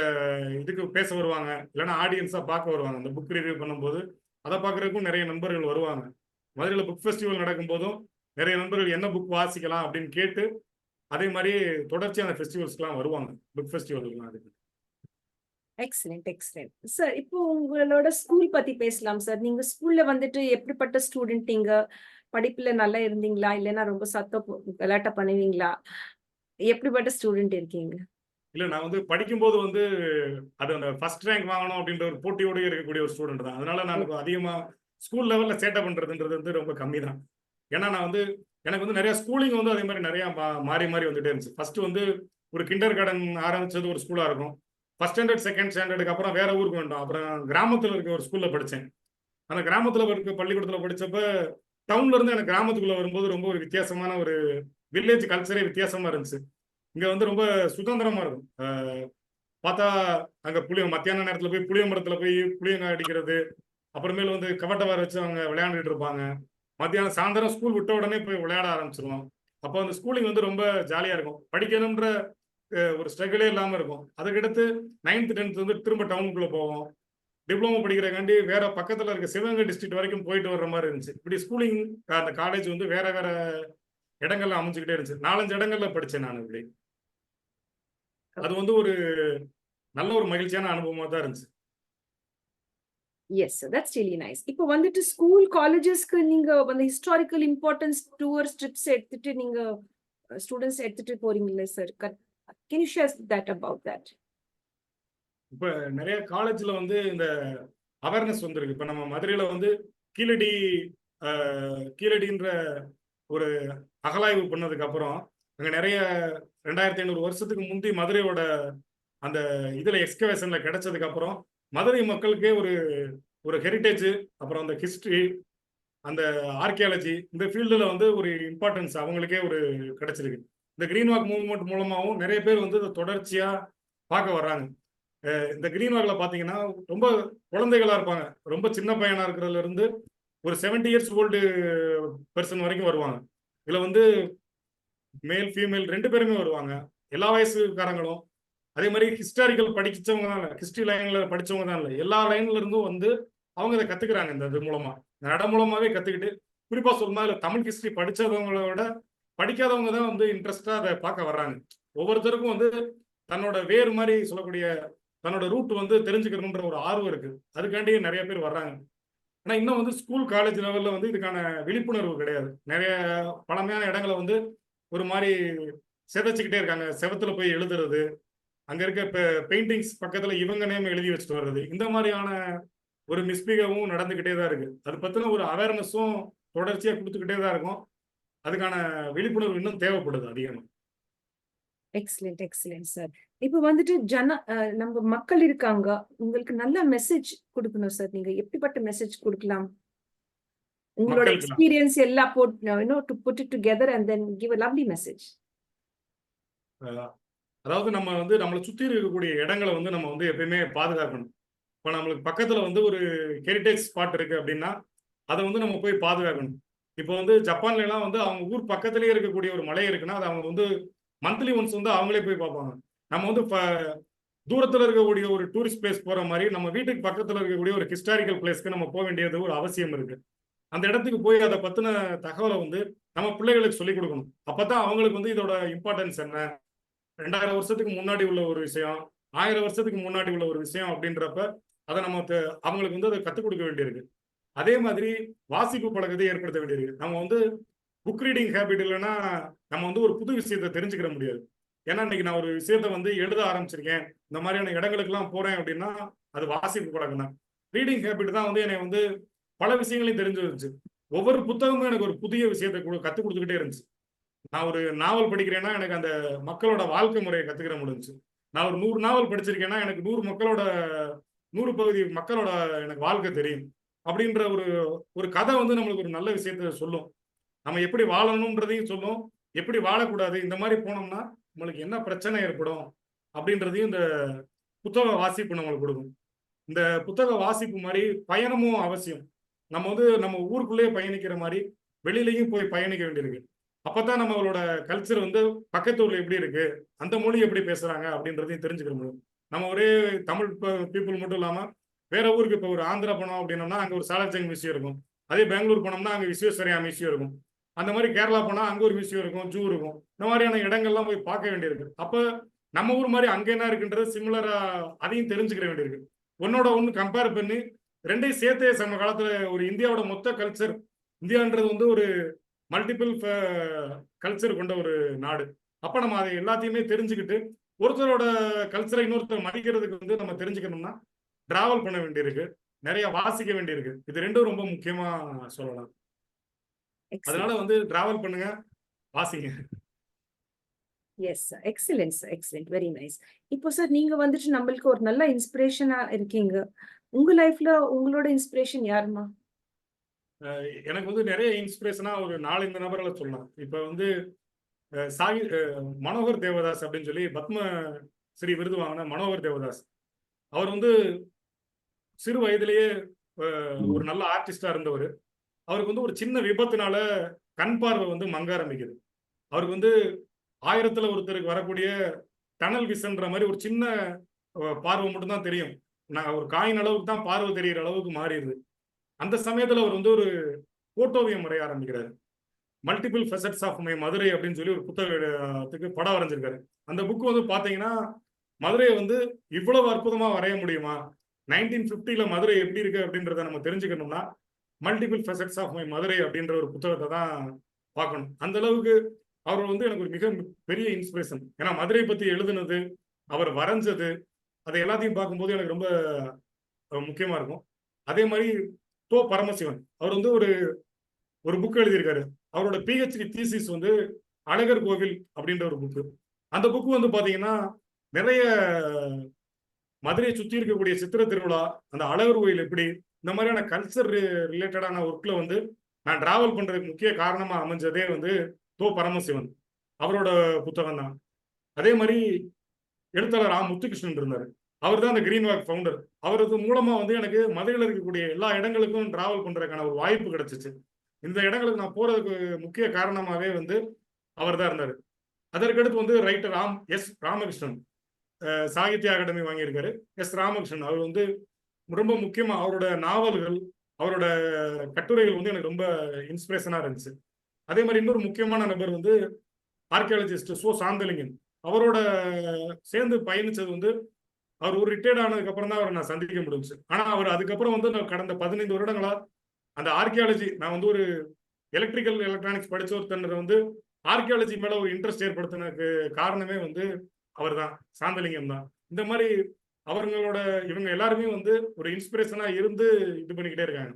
இதுக்கு பேச வருவாங்க. இல்லன்னா ஆடியன்ஸா பார்க்க வருவாங்க. அந்த புக் ரிவ்யூ பண்ணும்போது, அத பார்க்கறதுக்கும் நெறைய நண்பர்கள் வருவாங்க. மதுரையில புக் ஃபெஸ்டிவல் நடக்கும்போதும், நெறைய நண்பர்கள் என்ன புக் வாசிக்கலாம் அப்படின்னு கேட்டு, அதே மாரி தொடர்ச்சியா அந்த ஃபெஸ்டிவல்ஸ்க்குலாம் வருவாங்க. புக் ஃபெஸ்டிவலுக்குலாம் அதுக்கு. Excellent, excellent. சார் இப்போ உங்களோட ஸ்கூல் பத்தி பேசலாம் சார். நீங்க ஸ்கூல்ல வந்துட்டு எப்படிப்பட்ட ஸ்டூடெண்ட் நீங்க? படிப்புல நல்லா இருந்தீங்களா? இல்லன்னா ரொம்ப கலாட்டா பண்ணுவீங்களா? எப்படிப்பட்ட ஸ்டூடெண்ட் இருக்கீங்க? இல்ல நான் வந்து படிக்கும்போது வந்து, அது அந்த ஃபர்ஸ்ட் ரேங்க் வாங்கணும் அப்படின்ற ஒரு போட்டியோடயே இருக்கக்கூடிய ஒரு ஸ்டூடண்ட் தான். அதனால நான் அதிகமா ஸ்கூல் லெவல்ல சேட்டை பண்றதுன்றது வந்து ரொம்ப கம்மி தான். ஏன்னா நான் வந்து எனக்கு வந்து நெறைய ஸ்கூலிங் வந்து அதே மாரி நெறைய மாறி, மாறி வந்துட்டே இருந்துச்சு. ஃபர்ஸ்ட் வந்து ஒரு கிண்டர் கார்டன் ஆரம்பிச்சது ஒரு ஸ்கூலா இருக்கும். ஃபர்ஸ்ட் ஸ்டாண்டர்ட், செகண்ட் ஸ்டாண்டர்டுக்கு அப்புறம் வேற ஊருக்கு வந்துட்டோம். அப்புறம் கிராமத்துல இருக்க ஒரு ஸ்கூல்ல படிச்சேன். அந்த கிராமத்துல இருக்க பள்ளிக்கூடத்துல படிச்சப்ப, டவுன்ல இருந்து எனக்கு கிராமத்துக்குள்ள வரும்போது ரொம்ப ஒரு வித்தியாசமான ஒரு வில்லேஜ் கல்ச்சரே வித்தியாசமா இருந்துச்சு. இங்க வந்து ரொம்ப சுதந்திரமா இருக்கும். பார்த்தா அங்க மத்தியான நேரத்துல போய் புளிய மரத்துல போய் புளியங்காய் அடிக்கிறது. அப்புறமேல் வந்து கவட்டவார வச்சு அவங்க விளையாண்டுட்டு இருப்பாங்க. மத்தியானம் சாயந்தரம் ஸ்கூல் விட்ட உடனே போய் விளையாட ஆரம்பிச்சுருவோம். அப்போ அந்த ஸ்கூலிங் வந்து ரொம்ப ஜாலியா இருக்கும். படிக்கணும்ன்ற ஒரு ஸ்ட்ரகிளே இல்லாம இருக்கும். அதுக்கடுத்து 9த், 10த் வந்து திரும்ப டவுனுக்குள்ள போவோம். டிப்ளமோ படிக்கிறக்காண்டி வேற பக்கத்துல இருக்க சிவகங்கை டிஸ்ட்ரிக்ட் வரைக்கும் போயிட்டு வர்ற மாரி இருந்துச்சு. இப்படி ஸ்கூலிங் அந்த காலேஜ் வந்து வேற வேற இடங்கள்ல அமைஞ்சுக்கிட்டே இருந்துச்சு. 4, 5 இடங்கள்ல படிச்சேன் நானு இப்படி. அது வந்து ஒரு நல்ல ஒரு மகிழ்ச்சியான அனுபவமா தான் இருந்துச்சு. Yes sir. That's really nice. இப்போ வந்துட்டு ஸ்கூல், காலேஜஸ்க்கு நீங்க வந்து ஹிஸ்டாரிக்கல் இம்பார்ட்டன்ஸ் டூர்ஸ் ட்ரிப்ஸ் எடுத்துட்டு நீங்க ஸ்டூடண்ட்ஸ் எடுத்துட்டு போறீங்கல்ல சார். Can you share that about that? இப்ப நெறைய காலேஜ்ல வந்து இந்த அவேர்னஸ் வந்திருக்கு. இப்ப நம்ம மதுரையில வந்து கீழடி அ கீழடின்ற ஒரு அகழாய்வு பண்ணதுக்கு அப்புறம், அங்க நெறைய 2500 வருஷத்துக்கு முந்தி மதுரையோட அந்த இதுல எக்ஸ்கவேஷன்ல கிடைச்சதுக்கு அப்புறம், மதுரை மக்களுக்கே ஒரு ஒரு ஹெரிடேஜ், அப்புறம் அந்த ஹிஸ்டரி, அந்த ஆர்க்கியாலஜி இந்த ஃபீல்டுல வந்து ஒரு இம்பார்ட்டன்ஸ் அவங்களுக்கே ஒரு கிடைச்சிருக்கு. இந்த கிரீன் வாக் மூவ்மெண்ட் மூலமாவும் நெறைய பேர் வந்து இத தொடர்ச்சியா பார்க்க வர்றாங்க. இந்த கிரீன் வாக்ல பார்த்தீங்கன்னா, ரொம்ப குழந்தைகளா இருப்பாங்க. ரொம்ப சின்ன பையனா இருக்கிறதுல இருந்து ஒரு 70 இயர்ஸ் ஓல்டு பெர்சன் வரைக்கும் வருவாங்க. இதுல வந்து மேல், ஃபீமேல் 2 பேருமே வருவாங்க. எல்லா வயசுக்காரங்களும். அதே மாரி ஹிஸ்டாரிக்கல் படிச்சவங்க தான் இல்ல. ஹிஸ்டரி லைன்ல படிச்சவங்க தான் இல்ல. எல்லா லைன்ல இருந்தும் வந்து அவங்க இத கத்துக்கிறாங்க இந்த இது மூலமா. இந்த நட மூலமாவே கத்துக்கிட்டு, குறிப்பா சொல்லணும்னா இதுல தமிழ் ஹிஸ்டரி படிச்சவங்கள விட, படிக்காதவங்க தான் வந்து இன்ட்ரெஸ்ட்டா அத பார்க்க வர்றாங்க. ஒவ்வொருத்தருக்கும் வந்து தன்னோட வேர் மாரி சொல்லக்கூடிய தன்னோட ரூட் வந்து தெரிஞ்சுக்கணுன்ற ஒரு ஆர்வம் இருக்கு. அதுக்காண்டி நெறைய பேர் வர்றாங்க. ஆனா இன்னும் வந்து ஸ்கூல், காலேஜ் லெவல்ல வந்து இதுக்கான விழிப்புணர்வு கிடையாது. நெறைய பழமையான இடங்கள வந்து ஒரு மாரி சிதைச்சுக்கிட்டே இருக்காங்க. செவுத்துல போய் எழுதுறது, அங்க இருக்க பெயிண்டிங்ஸ் பக்கத்துல இவங்க நேம் எழுதி வச்சுட்டு வர்றது. இந்த மாரியான ஒரு மிஸ்பிஹேவும் நடந்துகிட்டே தான் இருக்கு. அது பத்தின ஒரு அவேர்னஸும் தொடர்ச்சியா குடுத்துக்கிட்டே தான் இருக்கோம். அதுக்கான விழிப்புணர்வு இன்னும் தேவைப்படுது அதிகமா. Excellent, excellent sir. இப்போ வந்துட்டு நம்ம மக்கள் இருக்காங்க. உங்களுக்கு நல்ல மெசேஜ் குடுக்கணும் சார். நீங்க எப்படிப்பட்ட மெசேஜ் குடுக்கலாம்? உங்களோட மக்களுக்கு எக்ஸ்பீரியன்ஸ் எல்லாம் to put it together and then give a lovely message. அ அதாவது நம்ம வந்து நம்மள சுத்தி இருக்கக்கூடிய இடங்கள வந்து நம்ம வந்து எப்பயுமே பாதுகாக்கணும். இப்ப நம்மளுக்கு பக்கத்துல வந்து ஒரு ஹெரிடேஜ் ஸ்பாட் இருக்கு அப்படின்னா, அத வந்து நம்ம போய் பாதுகாக்கணும். இப்போ வந்து ஜப்பான்லலாம் வந்து அவங்க ஊர் பக்கத்திலேயே இருக்கக்கூடிய ஒரு மலை இருக்குன்னா, அத அவங்க வந்து மந்த்லி ஒன்ஸ் வந்து அவங்களே போய் பார்ப்பாங்க. நம்ம வந்து தூரத்துல இருக்கக்கூடிய ஒரு டூரிஸ்ட் பிளேஸ் போற மாதிரி நம்ம வீட்டுக்கு பக்கத்துல இருக்கக்கூடிய ஒரு ஹிஸ்டாரிக்கல் பிளேஸ்க்கு நம்ம போக வேண்டியது ஒரு அவசியம் இருக்கு. அந்த இடத்துக்கு போய் அதை பத்தின தகவலை வந்து நம்ம பிள்ளைகளுக்கு சொல்லிக் கொடுக்கணும். அப்பதான் அவங்களுக்கு வந்து இதோட இம்பார்ட்டன்ஸ் என்ன, 2000 வருஷத்துக்கு முன்னாடி உள்ள ஒரு விஷயம், 1000 வருஷத்துக்கு முன்னாடி உள்ள ஒரு விஷயம் அப்படின்றப்ப அதை நம்ம அவங்களுக்கு வந்து அதை கற்றுக் கொடுக்க வேண்டியிருக்கு. அதே மாதிரி வாசிப்பு பழக்கத்தை ஏற்படுத்த வேண்டியிருக்கு. நம்ம வந்து புக் ரீடிங் ஹேபிட் இல்லைன்னா நம்ம வந்து ஒரு புது விஷயத்தை தெரிஞ்சுக்கிற முடியாது. ஏன்னா இன்னைக்கு நான் ஒரு விஷயத்த வந்து எழுத ஆரம்பிச்சிருக்கேன், இந்த மாதிரியான இடங்களுக்கெல்லாம் போறேன் அப்படின்னா அது வாசிப்பு பழக்கம் தான். ரீடிங் ஹேபிட் தான் வந்து என்னை வந்து பல விஷயங்களையும் தெரிஞ்சு வந்துச்சு. ஒவ்வொரு புத்தகமும் எனக்கு ஒரு புதிய விஷயத்தை கற்றுக் கொடுத்துக்கிட்டே இருந்துச்சு. நான் ஒரு நாவல் படிக்கிறேன்னா எனக்கு அந்த மக்களோட வாழ்க்கை முறையை கத்துக்கிற முடிஞ்சுச்சு. நான் ஒரு 100 நாவல் படிச்சிருக்கேன்னா எனக்கு 100 பகுதி மக்களோட எனக்கு வாழ்க்கை தெரியும். அப்படின்ற ஒரு ஒரு கதை வந்து நம்மளுக்கு ஒரு நல்ல விஷயத்த சொல்லும். நம்ம எப்படி வாழணும்ன்றதையும் சொல்லும், எப்படி வாழக்கூடாது, இந்த மாதிரி போனோம்னா நம்மளுக்கு என்ன பிரச்சனை ஏற்படும் அப்படின்றதையும் இந்த புத்தக வாசிப்பு நம்மளுக்கு கொடுக்கும். இந்த புத்தக வாசிப்பு மாதிரி பயணமும் அவசியம். நம்ம வந்து நம்ம ஊருக்குள்ளேயே பயணிக்கிற மாதிரி வெளியிலையும் போய் பயணிக்க வேண்டியிருக்கு. அப்பதான் நம்மளோட கல்ச்சர் வந்து பக்கத்து ஊர்ல எப்படி இருக்கு, அந்த மொழி எப்படி பேசுறாங்க அப்படின்றதையும் தெரிஞ்சுக்க முடியும். நம்ம ஒரே தமிழ் பீப்புள் மட்டும் இல்லாம வேற ஊருக்கு இப்போ ஒரு ஆந்திரா போனோம் அப்படின்னோம்னா அங்க ஒரு சாலார்ஜங் மியூசியம் இருக்கும். அதே பெங்களூர் போனோம்னா அங்க விஸ்வேஸ்வரய்யா மியூசியம் இருக்கும். அந்த மாதிரி கேரளா போனா அங்க ஒரு மியூசியம் இருக்கும், ஜூ இருக்கும். இந்த மாதிரியான இடங்கள்லாம் போய் பார்க்க வேண்டியிருக்கு. அப்ப நம்ம ஊர் மாதிரி அங்க என்ன இருக்குன்றது சிமிலரா அதையும் தெரிஞ்சுக்கிற வேண்டியிருக்கு. ஒன்னோட ஒன்று கம்பேர் பண்ணி ரெண்டையும் சேர்த்தே சம காலத்துல ஒரு இந்தியாவோட மொத்த கல்ச்சர், இந்தியான்றது வந்து ஒரு மல்டிபிள் கல்ச்சர் கொண்ட ஒரு நாடு. அப்ப நம்ம அதை எல்லாத்தையுமே தெரிஞ்சுக்கிட்டு ஒருத்தரோட கல்ச்சரை இன்னொருத்தர் மதிக்கிறதுக்கு வந்து நம்ம தெரிஞ்சுக்கணும்னா டிராவல் பண்ண வேண்டியிருக்கு, நிறைய வாசிக்க வேண்டியிருக்கு. இது ரெண்டும் ரொம்ப முக்கியமா சொல்லலாம். அதனால Excellent. வந்து டிராவல் பண்ணுங்க, வாசிங்க. Yes sir, excellent sir, excellent, very nice. இப்போ சார் நீங்க வந்துட்டு நம்மளுக்கு ஒரு நல்ல இன்ஸ்பிரேஷனா இருக்கீங்க. உங்க லைஃப்ல உங்களோட இன்ஸ்பிரேஷன் யாருமா? எனக்கு வந்து நிறைய இன்ஸ்பிரேஷனா ஒரு 4 நபர்களை சொல்லலாம். இப்ப வந்து மனோகர் தேவதாஸ் அப்படின்னு சொல்லி பத்ம ஸ்ரீ விருது வாங்கின மனோகர் தேவதாஸ். அவர் வந்து சிறு வயதிலேயே ஒரு நல்ல ஆர்டிஸ்டா இருந்தவர். அவருக்கு வந்து ஒரு சின்ன விபத்துனால கண் பார்வை வந்து மங்க ஆரம்பிக்குது. அவருக்கு வந்து 1000த்துல ஒருத்தருக்கு வரக்கூடிய டனல் விஷன்ற மாதிரி ஒரு சின்ன பார்வை மட்டும் தான் தெரியும். நான் ஒரு காயின் அளவுக்கு தான் பார்வை தெரிகிற அளவுக்கு மாறிடுது. அந்த சமயத்துல அவர் வந்து ஒரு போட்டோவியம் வரைய ஆரம்பிக்கிறாரு. மல்டிபிள் ஃபெசட்ஸ் ஆஃப் மை மதுரை அப்படின்னு சொல்லி ஒரு புத்தகத்துக்கு படம் வரைஞ்சிருக்காரு. அந்த புக் வந்து பாத்தீங்கன்னா மதுரையை வந்து இவ்வளவு அற்புதமா வரைய முடியுமா, 1950ல மதுரை எப்படி இருக்கு அப்படின்றத நம்ம தெரிஞ்சுக்கணும்னா மல்டிபிள் ஃபெசட்ஸ் ஆஃப் மை மதுரை அப்படின்ற ஒரு புத்தகத்தை தான் பார்க்கணும். அந்த அளவுக்கு அவர் வந்து எனக்கு ஒரு மிக பெரிய இன்ஸ்பிரேஷன். ஏன்னா மதுரை பத்தி எழுதுனது, அவர் வரைஞ்சது, அதை எல்லாத்தையும் பார்க்கும்போது எனக்கு ரொம்ப முக்கியமா இருக்கும். அதே மாதிரி பரமசிவன் அவர் வந்து ஒரு ஒரு புக் எழுதியிருக்காரு. அவரோட பிஹெச்டி தீசிஸ் வந்து அழகர் கோவில் அப்படின்ற ஒரு புக்கு. அந்த புக்கு வந்து பாத்தீங்கன்னா நிறைய மதுரையை சுற்றி இருக்கக்கூடிய சித்திர திருவிழா, அந்த அழகர் கோயில் எப்படி, இந்த மாதிரியான கல்ச்சர் ரிலேட்டடான ஒர்க்ல வந்து நான் டிராவல் பண்றதுக்கு முக்கிய காரணமா அமைஞ்சதே வந்து பரமசிவன் அவரோட புத்தகம் தான். அதே மாதிரி எழுத்தாளர் முத்துகிருஷ்ணன் இருந்தார். அவர் தான் அந்த கிரீன் வாக் ஃபவுண்டர். அவரது மூலமா வந்து எனக்கு மதுரையில் இருக்கக்கூடிய எல்லா இடங்களுக்கும் டிராவல் பண்றதுக்கான ஒரு வாய்ப்பு கிடைச்சிச்சு. இந்த இடங்களுக்கு நான் போறதுக்கு முக்கிய காரணமாவே வந்து அவர் தான் இருந்தார். அதற்கடுத்து வந்து ரைட்டர் ராமகிருஷ்ணன் சாகித்ய அகாடமி வாங்கியிருக்காரு. ராமகிருஷ்ணன் அவர் வந்து ரொம்ப முக்கியமா அவரோட நாவல்கள், அவரோட கட்டுரைகள் வந்து எனக்கு ரொம்ப இன்ஸ்பிரேஷனா இருந்துச்சு. அதே மாதிரி இன்னொரு முக்கியமான நபர் வந்து ஆர்கியாலஜிஸ்ட் சாந்தலிங்கன். அவரோட சேர்ந்து பயணிச்சது வந்து அவர் ஒரு ரிட்டையர்ட் ஆனதுக்கு அப்புறம் தான் அவரை நான் சந்திக்க முடிஞ்சுச்சு. ஆனா அவர் அதுக்கப்புறம் வந்து நான் கடந்த 15 வருடங்களா அந்த ஆர்கியாலஜி, நான் வந்து ஒரு எலக்ட்ரிக்கல் எலக்ட்ரானிக்ஸ் படிச்ச ஒருத்தர் வந்து ஆர்கியாலஜி மேல ஒரு இன்ட்ரெஸ்ட் ஏற்படுத்தினதுக்கு காரணமே வந்து அவர் தான், சாந்தலிங்கம் தான். இந்த மாதிரி அவங்களோட இவங்க எல்லாருமே வந்து ஒரு இன்ஸ்பிரேஷனா இருந்து இது பண்ணிக்கிட்டே இருக்காங்க.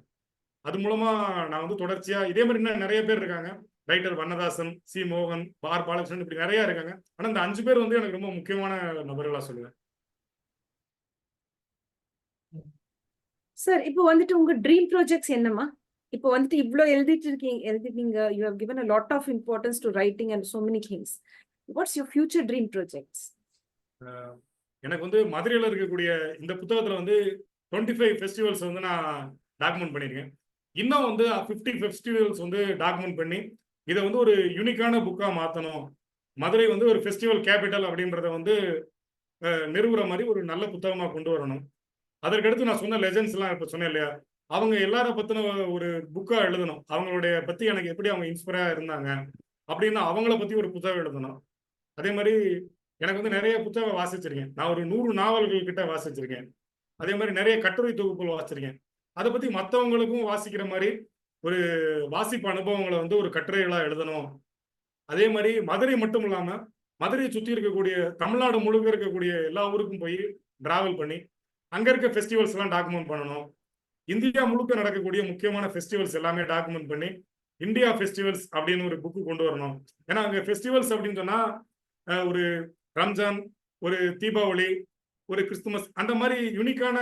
அது மூலமா நான் வந்து தொடர்ச்சியா இதே மாதிரி இன்னும் நிறைய பேர் இருக்காங்க. ரைட்டர் வண்ணதாசன், சி மோகன், பாலகிருஷ்ணன், இப்படி நிறைய இருக்காங்க. ஆனா இந்த 5 பேர் வந்து எனக்கு ரொம்ப முக்கியமான நபர்களா சொல்லுவேன். சார் இப்போ வந்துட்டு உங்க ட்ரீம் ப்ராஜெக்ட்ஸ் என்னமா? இப்போ வந்துட்டு இவ்ளோ எழுதிட்டீங்க, you have given a lot of importance to writing and so many things. What's your future dream projects? எனக்கு வந்து மதுரையில் இருக்கக்கூடிய இந்த புத்தகத்துல வந்து 25 ஃபெஸ்டிவல்ஸ் வந்து நான் டாக்குமெண்ட் பண்ணியிருக்கேன். இன்னும் வந்து 50 ஃபெஸ்டிவல்ஸ் வந்து டாக்குமெண்ட் பண்ணி இதை வந்து ஒரு யூனிக்கான புக்கா மாற்றணும். மதுரை வந்து ஒரு ஃபெஸ்டிவல் கேபிட்டல் அப்படின்றத வந்து நிறுவுற மாதிரி ஒரு நல்ல புத்தகமா கொண்டு வரணும். அதற்கடுத்து நான் சொன்ன லெஜண்ட்ஸ்லாம் இப்ப சொன்னேன் இல்லையா? அவங்க எல்லார பத்தின ஒரு புக்கா எழுதணும். அவங்களுடைய பத்தி எனக்கு எப்படி அவங்க இன்ஸ்பயரா இருந்தாங்க அப்படின்னு அவங்கள பத்தி ஒரு புத்தகம் எழுதணும். அதே மாதிரி எனக்கு வந்து நிறைய புத்தகம் வாசிச்சிருக்கேன். நான் ஒரு 100 நாவல்கள் கிட்ட வாசிச்சிருக்கேன். அதே மாதிரி நிறைய கட்டுரை தொகுப்புகள் வாசிச்சிருக்கேன். அதை பத்தி மற்றவங்களுக்கும் வாசிக்கிற மாதிரி ஒரு வாசிப்பு அனுபவங்களை வந்து ஒரு கட்டுரைகளா எழுதணும். அதே மாதிரி மதுரை மட்டும் இல்லாம மதுரையை சுற்றி இருக்கக்கூடிய தமிழ்நாடு முழுக்க இருக்கக்கூடிய எல்லா ஊருக்கும் போய் டிராவல் பண்ணி அங்க இருக்க ஃபெஸ்டிவல்ஸ் எல்லாம் டாக்குமெண்ட் பண்ணணும். இந்தியா முழுக்க நடக்கக்கூடிய முக்கியமான ஃபெஸ்டிவல்ஸ் எல்லாமே டாக்குமெண்ட் பண்ணி இந்தியா ஃபெஸ்டிவல்ஸ் அப்படின்னு ஒரு புக்கு கொண்டு வரணும். ஏன்னா அங்க ஃபெஸ்டிவல்ஸ் அப்படின்னு சொன்னா ஒரு ரம்ஜான், ஒரு தீபாவளி, ஒரு கிறிஸ்துமஸ் அந்த மாதிரி யூனிக்கான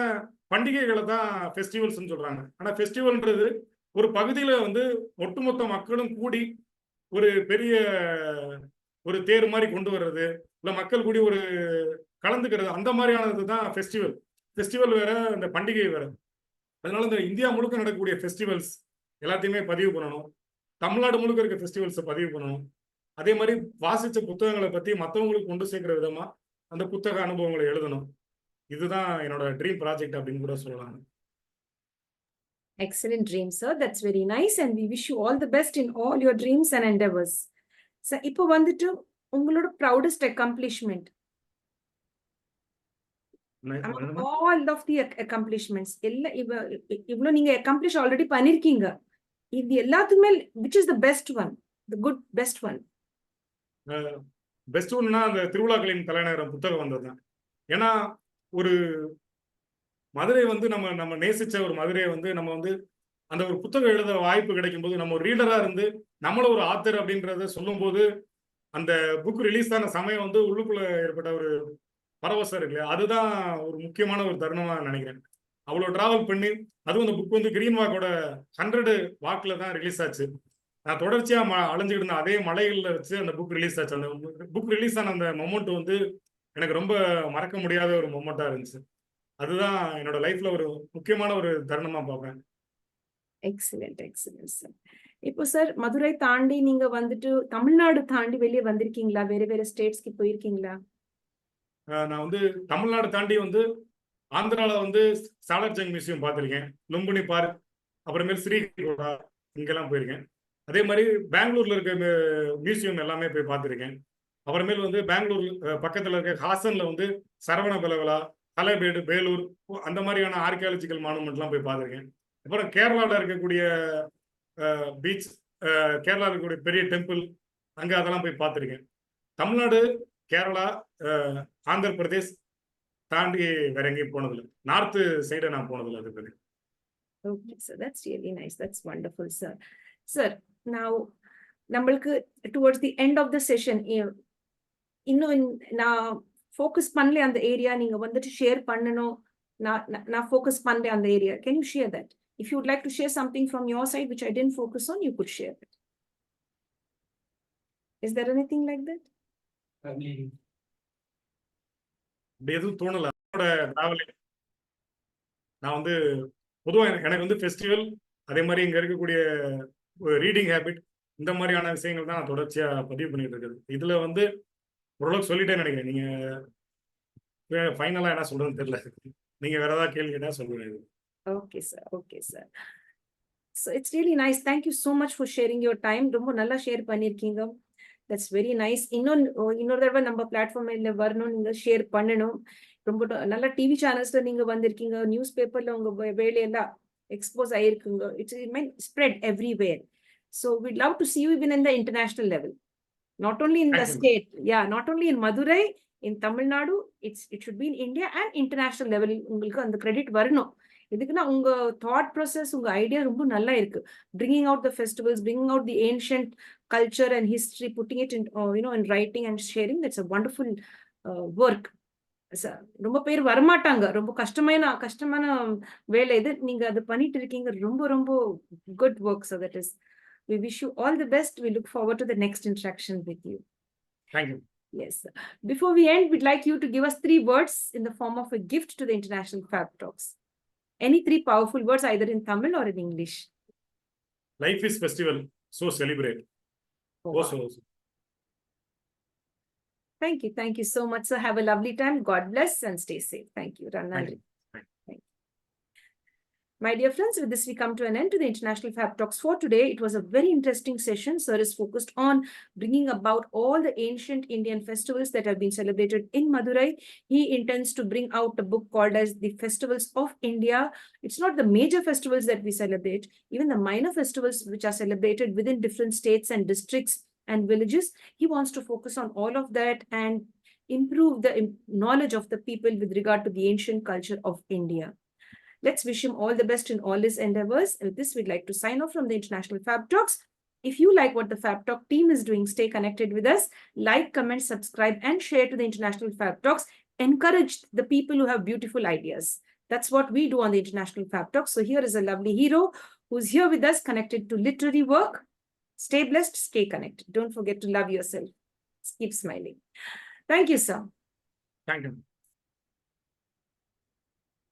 பண்டிகைகளை தான் ஃபெஸ்டிவல்ஸ்ன்னு சொல்றாங்க. ஆனா ஃபெஸ்டிவல்ன்றது ஒரு பகுதியில வந்து ஒட்டுமொத்த மக்களும் கூடி ஒரு பெரிய ஒரு தேர் மாதிரி கொண்டு வர்றது, இல்ல மக்கள் கூடி ஒரு கலந்துக்கிறது, அந்த மாதிரியானது தான் ஃபெஸ்டிவல். ஃபெஸ்டிவல் வேற, இந்த பண்டிகை வேற. அதனால இந்த இந்தியா முழுக்க நடக்கக்கூடிய ஃபெஸ்டிவல்ஸ் எல்லாத்தையுமே பதிவு பண்ணணும். தமிழ்நாடு முழுக்க இருக்க ஃபெஸ்டிவல்ஸை பதிவு பண்ணணும். அதே மாதிரி வாசிச்ச புத்தகங்களை பத்தி மற்றவங்களுக்கு கொண்டு சேர்க்கிற விதமா அந்த புத்தக அனுபவங்களை எழுதணும். இதுதான் என்னோட ட்ரீம் ப்ராஜெக்ட் அப்படின்னு கூட சொல்லலாம். Excellent dream, sir. That's very nice, and we wish you all the best in all your dreams and endeavors. So, இப்போ வந்துட்டு உங்களோட proudest accomplishment among all of the accomplishments எல்லாம் இவ்வளவு நீங்க accomplish already பண்ணிருக்கீங்க. இது எல்லாத்துக்குமே which is the best one, the good best one? Best ஒன்னா அந்த திருவிழாக்களின் தலைநகரம் புத்தகம் வந்ததுதான். ஏன்னா ஒரு மதுரை வந்து நம்ம நேசிச்ச ஒரு மதுரையை வந்து நம்ம வந்து அந்த ஒரு புத்தகம் எழுத வாய்ப்பு கிடைக்கும் போது நம்ம ஒரு ரீடரா இருந்து நம்மள ஒரு ஆத்தர் அப்படின்றத சொல்லும் போது அந்த புக் ரிலீஸ் ஆன சமயம் வந்து உள்ளுக்குள்ள ஏற்பட்ட ஒரு பரவசம் இருக்கு இல்லையா, அதுதான் ஒரு முக்கியமான ஒரு தருணமா நினைக்கிறேன். அவ்வளவு டிராவல் பண்ணி அதுவும் அந்த புக் வந்து கிரீன் வாக்கோட 100 வாக்குல தான் ரிலீஸ் ஆச்சு. நான் தொடர்ச்சியா அலைஞ்சுக்கிட்டு இருந்த அதே மலைகள்ல வச்சு அந்த புக் ரிலீஸ் ஆச்சு. அந்த புக் ரிலீஸ் ஆன அந்த மொமெண்ட் வந்து எனக்கு ரொம்ப மறக்க முடியாத ஒரு மொமெண்டா இருந்துச்சு. அதுதான் என்னோட லைஃப்ல ஒரு முக்கியமான ஒரு தருணமா பார்ப்பேன். Excellent excellent sir. இப்போ சார் மதுரை தாண்டி நீங்க வந்துட்டு தமிழ்நாடு தாண்டி வெளியே வந்திருக்கீங்களா? வேற வேற ஸ்டேட்ஸ்க்கு போயிருக்கீங்களா? நான் வந்து தமிழ்நாடு தாண்டி வந்து ஆந்திரால வந்து சாலர்ஜங் மியூசியம் பார்த்திருக்கேன், லும்பினி பார்க், அப்புறமேல் ஸ்ரீகோடா இங்கெல்லாம் போயிருக்கேன். அதே மாதிரி பெங்களூர்ல இருக்க மியூசியம் எல்லாமே போய் பார்த்திருக்கேன். அப்புறமேல் வந்து பெங்களூர் பக்கத்துல இருக்க ஹாசன்ல வந்து சரவண பலவலா, ஹலேபேடு, பேலூர் அந்த மாதிரியான ஆர்கியாலஜிக்கல் மானுமெண்ட்லாம் போய் பார்த்திருக்கேன். அப்புறம் கேரளாவில் இருக்கக்கூடிய பீச், கேரளாவில் இருக்கக்கூடிய பெரிய டெம்பிள் அங்கே அதெல்லாம் போய் பார்த்துருக்கேன். தமிழ்நாடு, கேரளா, ஆந்திர பிரதேஷ் தாண்டி வேற எங்கேயும் போனதில்லை. நார்த் சைடை நான் போனதில்லை. அது பேரு. Okay, sir. That's really nice. That's wonderful, sir. Sir, now நம்மளுக்கு towards the end of the session இன்னும் நான் ஃபோக்கஸ் பண்ணல அந்த ஏரியா, நீங்க வந்துட்டு ஷேர் பண்ணணும், நான் ஃபோக்கஸ் பண்ணல அந்த area. Can you share that? If you would like to share something from your side which I didn't focus on, you could share it. Is there anything like that? அப்படி எதுவும் தோணல. நான் வந்து பொதுவாக எனக்கு வந்து ஃபெஸ்டிவல், அதே மாதிரி இங்க இருக்கக்கூடிய ரீடிங் ஹேபிட், இந்த மாதிரியான விஷயங்கள் தான் நான் தொடர்ச்சியா பதிவு பண்ணிட்டு இருக்குது. இதுல வந்து ஓரளவுக்கு சொல்லிட்டேன்னு நினைக்கிறேன். நீங்க ஃபைனலா என்ன சொல்றதுன்னு தெரியல. நீங்க வேற ஏதாவது கேள்வி கேட்டா சொல்லுங்க. Okay, sir. Okay, sir. So it's really nice. Thank you so much for sharing your time. ரொம்ப நல்லா ஷேர் பண்ணிருக்கீங்க. That's very nice. இன்னொரு தடவை நம்ம பிளாட்ஃபார்ம்ல வரணும், நீங்க ஷேர் பண்ணணும். ரொம்ப நல்ல டிவி சேனல்ஸ்ல நீங்க வந்திருக்கீங்க, நியூஸ் பேப்பர்ல உங்க வேலையெல்லாம் expose ஆயிருக்குங்க. It might spread everywhere. So we'd love to see you even in the international level. Not only in the state, yeah, not only in Madurai, in Tamil Nadu, it should be in India and international level. உங்களுக்கு அந்த credit வரணும். இதுக்குன்னா உங்க thought process, உங்க idea ரொம்ப நல்லா இருக்கு. Bringing out the festivals, bringing out the ancient culture and history, putting it in, in writing and sharing. That's a wonderful work. ரொம்ப பேர் வரமாட்டாங்க, ரொம்ப கஷ்டமான வேலை இது. நீங்க அது பண்ணிட்டு இருக்கீங்க. ரொம்ப ரொம்ப good work. So that is, we wish you all the best. We look forward to the next interaction with you. Thank you. Yes. Before we end, we'd like you to give us 3 words in the form of a gift to the International Fab Talks. Any 3 powerful words, either in Tamil or in English. Life is festival, so celebrate. Oh, wow. Also. Thank you so much, sir. Have a lovely time. God bless and stay safe. Thank you. Thank Nandri. you. Thank you. My dear friends, with this we come to an end to the International Fab Talks for today. It was a very interesting session. Sir is focused on bringing about all the ancient Indian festivals that have been celebrated in Madurai. He intends to bring out a book called as The Festivals of India. It's not the major festivals that we celebrate, even the minor festivals which are celebrated within different states and districts and villages. He wants to focus on all of that and improve the knowledge of the people with regard to the ancient culture of India. Let's wish him all the best in all his endeavors. With this, we'd like to sign off from the International Fab Talks. If you like what the Fab Talk team is doing, stay connected with us. Like, comment, subscribe, and share to the International Fab Talks. Encourage the people who have beautiful ideas. That's what we do on the International Fab Talks. So here is a lovely hero who's here with us, connected to literary work. Stay blessed, stay connected. Don't forget to love yourself. Keep smiling. Thank you, sir. Thank you.